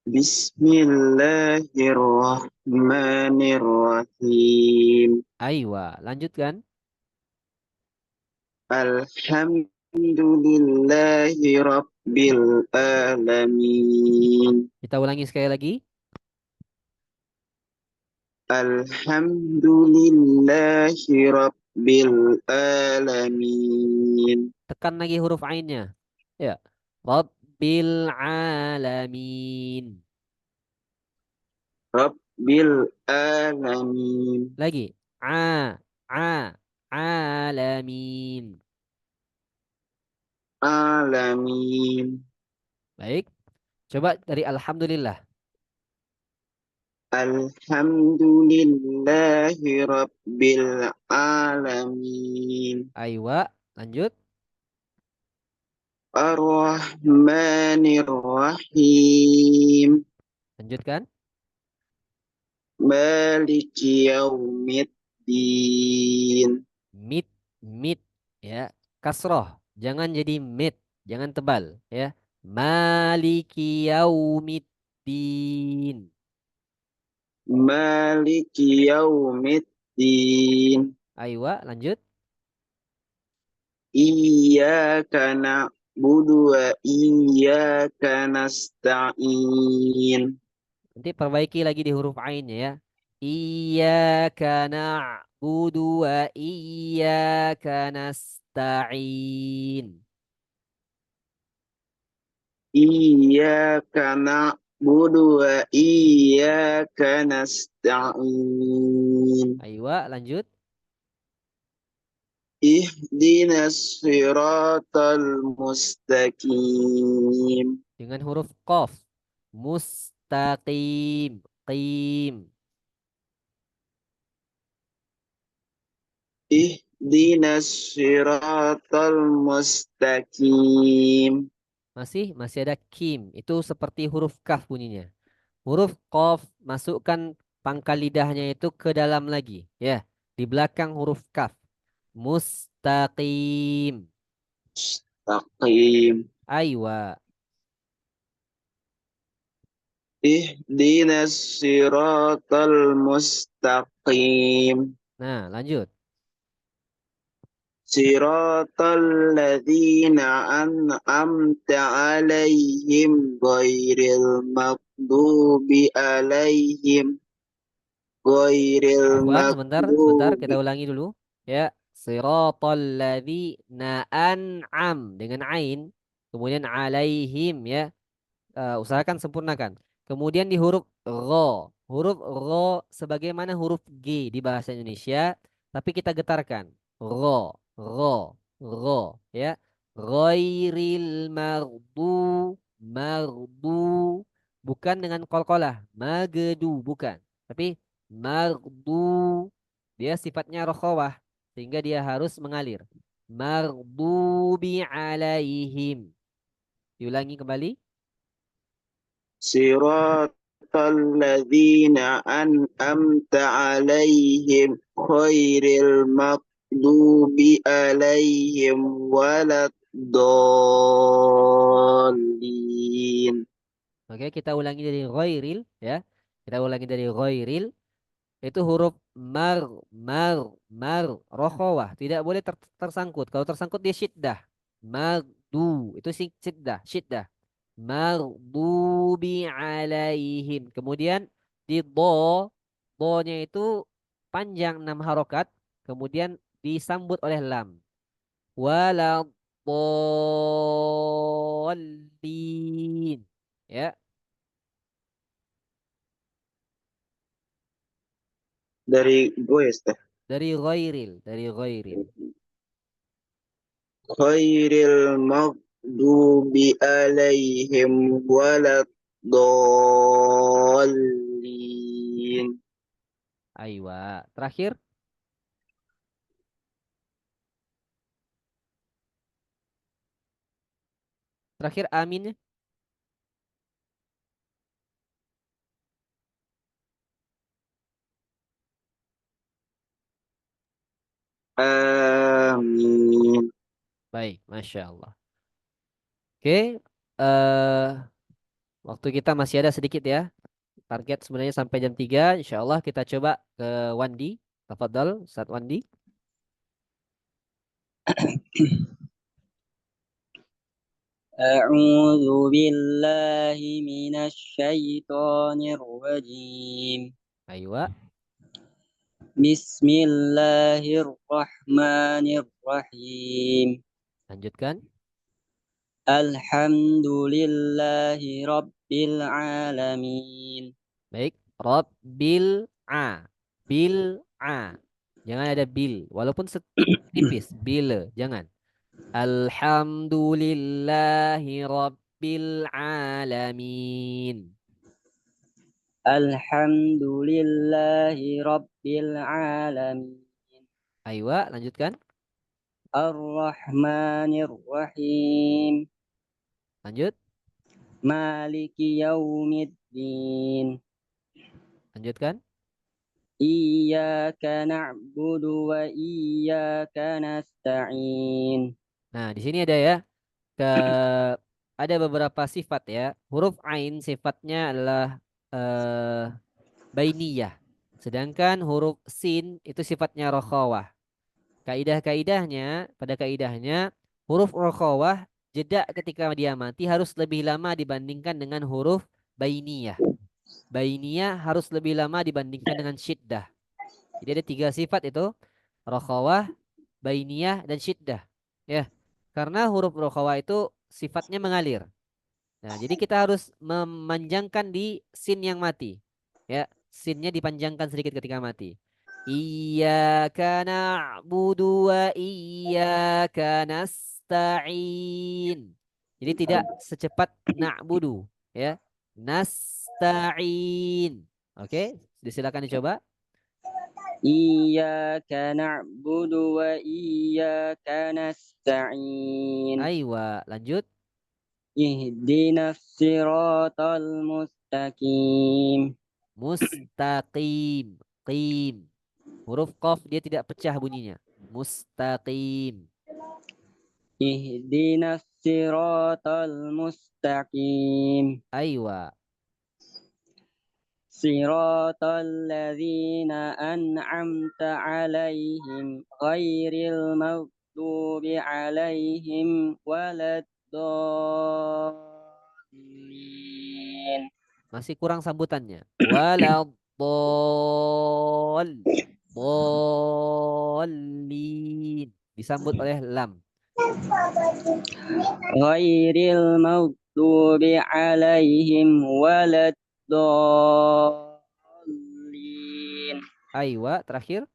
Bismillahirrahmanirrahim. aywa. Lanjutkan. Alhamdulillahi Rabbil Alamin. Kita ulangi sekali lagi. Alhamdulillahi Rabbil Alamin. Tekan lagi huruf ainnya. Ya. Rabbil alamin. Rabbil alamin. Lagi. A alamin. Alamin. Baik. Coba dari alhamdulillah. Alhamdulillahi Rabbil alamin. Aywa, lanjut. Ar-Rahmanir Rahim. Lanjutkan. Maliki yaumiddin. Mit, mit, ya. Kasroh, jangan jadi mit, jangan tebal, ya. Maliki yaumiddin. Maliki yaumiddin. Aywa, lanjut. Iyyaka na'budu wa iyyaka nasta'in. Nanti perbaiki lagi di huruf ainnya ya. Iyyaka na'budu wa iyyaka nasta'in. Iyyaka na'budu wa iyyaka nasta'in. Aywa, lanjut. Ihdinas siratal mustaqim. Dengan huruf qaf. Mustaqim. Qim. Ihdinas siratal mustaqim. Masih ada kim. Itu seperti huruf kaf bunyinya. Huruf qaf masukkan pangkal lidahnya itu ke dalam lagi, ya. Di belakang huruf kaf. Mustaqim. Mustaqim. Aywa. Ihdinas siratal mustaqim. Nah, lanjut. Siratal ladzina an'amta alaihim ghairil maghdubi alaihim ghairil Afwan, sebentar kita maghdubi. ulangi dulu. Ya, siratal ladzina an'am dengan ain, kemudian alaihim ya. Usahakan sempurnakan. Kemudian di huruf ro. Huruf ro sebagaimana huruf G di bahasa Indonesia, tapi kita getarkan. Ro, ya. Ghairil mardu, bukan dengan qalqalah, magedu, bukan. Tapi mardu, dia sifatnya rokhawah, sehingga dia harus mengalir. Mardubi alaihim. Diulangi kembali. Siratal ladzina an'amta alaihim ghairil maghdubi alaihim waladdallin. Oke, kita ulangi dari ghairil ya. Kita ulangi dari ghairil. Itu huruf mar, mar, mar, rokhawah. Tidak boleh tersangkut. Kalau tersangkut dia syiddah. Magdu. Itu syiddah, syiddah. Maghdubi alaihim. Kemudian di do-nya itu panjang 6 harokat. Kemudian disambut oleh lam. Waladdallin. Ya, Dari gue ya. dari ghairil. Khairil maghdubi alaihim waladdallin. Aywa. Terakhir, terakhir amin. Amin. Baik, Masya Allah. Oke, eh waktu kita masih ada sedikit ya. Target sebenarnya sampai jam 3. Insya Allah kita coba ke Wandi. Tafadhol, Ustaz Wandi. أعوذ بالله من الشيطان الرجيم. Aywa, بسم الله الرحمن الرحيم. lanjutkan. Alhamdulillahi Rabbil Alamin. Baik, Rabbil a. Bil a. Jangan ada bil, walaupun tipis, bil, jangan. Alhamdulillahi Rabbil Alamin. Alhamdulillahi Rabbil Alamin. Aywa, lanjutkan. Ar-Rahmanir Rahim. Lanjut, Maliki Yaumiddin. lanjutkan. Iyyaka na'budu wa iyyaka nasta'in. Nah, di sini ada ya, ke ada beberapa sifat ya. Huruf ain sifatnya adalah eh, bainiyah. Sedangkan huruf sin itu sifatnya rokhawah. Pada kaidahnya huruf rokhawah jeda ketika dia mati harus lebih lama dibandingkan dengan huruf bainiyah. Bainiyah harus lebih lama dibandingkan dengan syiddah. Jadi ada tiga sifat itu, rokhawah, bainiyah, dan syiddah. Ya, karena huruf rokhawah itu sifatnya mengalir. Nah, jadi kita harus memanjangkan di sin yang mati. Ya, sinnya dipanjangkan sedikit ketika mati. Iyyaka na'budu wa iyyaka nasta'in. Jadi tidak secepat na'budu, ya. Nasta'in. Oke, disilakan dicoba. Iyyaka na'budu wa iyyaka nasta'in. Aywa, lanjut. Ihdinas siratal mustaqim. Mustaqim. Qim. Huruf qaf dia tidak pecah bunyinya. Mustaqim. Ihdinas siratal mustaqim. Aywa. Siratal ladzina an'amta 'alaihim ghairil maghdubi 'alaihim waladdallin. Masih kurang sambutannya. Waladdall. Dallin. Disambut oleh lam. Ghairil maghdubi 'alaihim waladdallin. Aywa, terakhir.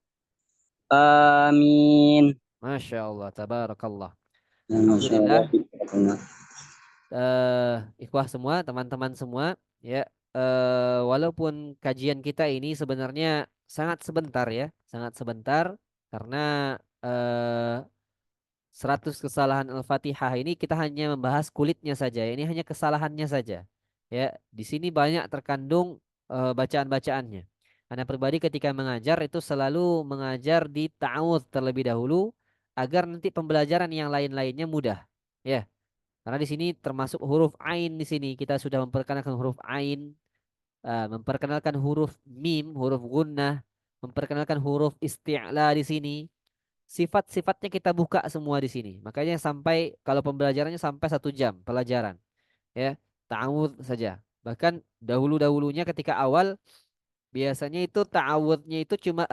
Amin. Masya Allah, tabarakallah. Masyaallah. Alhamdulillah. Ikhwah semua, teman-teman semua, ya. Walaupun kajian kita ini sebenarnya sangat sebentar ya, sangat sebentar karena eh 100 kesalahan Al-Fatihah ini kita hanya membahas kulitnya saja. Ini hanya kesalahannya saja. Ya, di sini banyak terkandung bacaan-bacaannya. Anak pribadi ketika mengajar itu selalu mengajar di ta'awudz terlebih dahulu agar nanti pembelajaran yang lain-lainnya mudah. Ya, karena di sini termasuk huruf ain di sini kita sudah memperkenalkan huruf ain, memperkenalkan huruf mim, huruf gunnah, memperkenalkan huruf isti'la di sini. Sifat-sifatnya kita buka semua di sini. Makanya sampai kalau pembelajarannya sampai 1 jam pelajaran, ya, ta'awudz saja. Bahkan dahulu-dahulunya ketika awal biasanya itu ta'awudznya itu cuma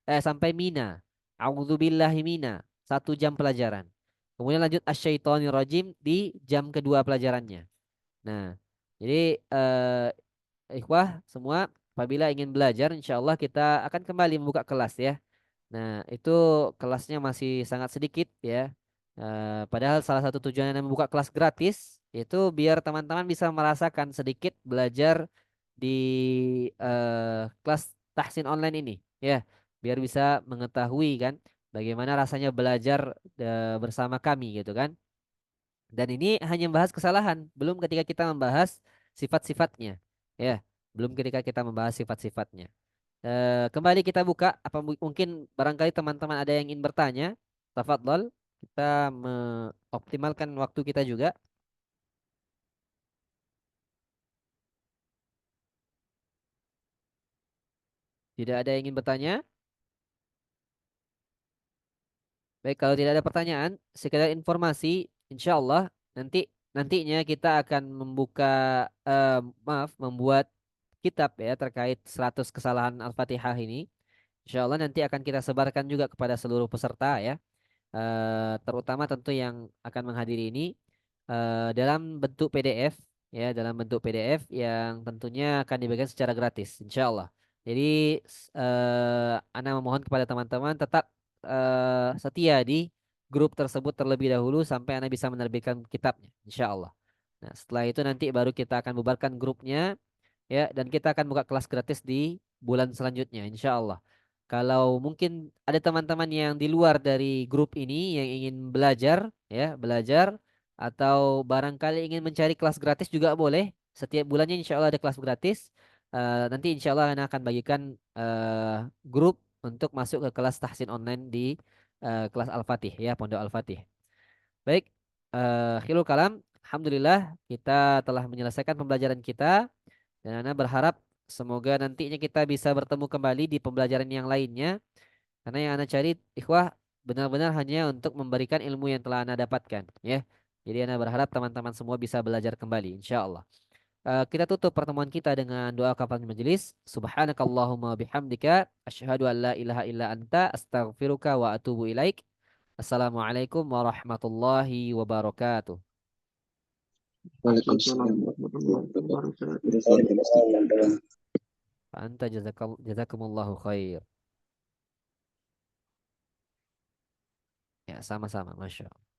sampai mina. A'udzu billahi mina. 1 jam pelajaran. Kemudian lanjut asyaitonir rajim di jam kedua pelajarannya. Nah, jadi ikhwah semua apabila ingin belajar insya Allah kita akan kembali membuka kelas ya. Nah, itu kelasnya masih sangat sedikit ya. Padahal salah satu tujuan membuka kelas gratis itu biar teman-teman bisa merasakan sedikit belajar di kelas tahsin online ini ya. Biar bisa mengetahui kan bagaimana rasanya belajar bersama kami gitu kan. Dan ini hanya membahas kesalahan, belum ketika kita membahas sifat-sifatnya ya. Belum ketika kita membahas sifat-sifatnya. Kembali kita buka apa mungkin barangkali teman-teman ada yang ingin bertanya. Tafadhol, kita mengoptimalkan waktu kita juga. Tidak ada yang ingin bertanya. Baik, kalau tidak ada pertanyaan, sekedar informasi, insya Allah nantinya kita akan membuat kitab ya terkait 100 kesalahan Al-Fatihah ini. Insya Allah nanti akan kita sebarkan juga kepada seluruh peserta ya. Terutama tentu yang akan menghadiri ini. dalam bentuk PDF, ya, dalam bentuk PDF yang tentunya akan dibagikan secara gratis, insya Allah. Jadi Ana memohon kepada teman-teman tetap setia di grup tersebut terlebih dahulu sampai Ana bisa menerbitkan kitabnya, insya Allah. Nah, setelah itu nanti baru kita akan bubarkan grupnya, ya, dan kita akan buka kelas gratis di bulan selanjutnya, insya Allah. Kalau mungkin ada teman-teman yang di luar dari grup ini yang ingin belajar, ya, belajar atau barangkali ingin mencari kelas gratis juga boleh. Setiap bulannya insya Allah ada kelas gratis. Nanti insya Allah Ana akan bagikan grup untuk masuk ke kelas tahsin online di kelas Al-Fatih, ya, Pondok Al-Fatih. Baik, Khilul Kalam, Alhamdulillah kita telah menyelesaikan pembelajaran kita. Dan Ana berharap semoga nantinya kita bisa bertemu kembali di pembelajaran yang lainnya. Karena yang Ana cari, ikhwah, benar-benar hanya untuk memberikan ilmu yang telah Ana dapatkan, ya. Jadi Ana berharap teman-teman semua bisa belajar kembali, insya Allah. Kita tutup pertemuan kita dengan doa kafaratul majelis. Subhanakallahumma bihamdika asyhadu an la ilaha illa anta astaghfiruka wa atubu ilaik. Assalamualaikum warahmatullahi wabarakatuh. Waalaikumsalam warahmatullahi wabarakatuh. Anta jazakumullahu khair. Ya, sama-sama, Masya Allah.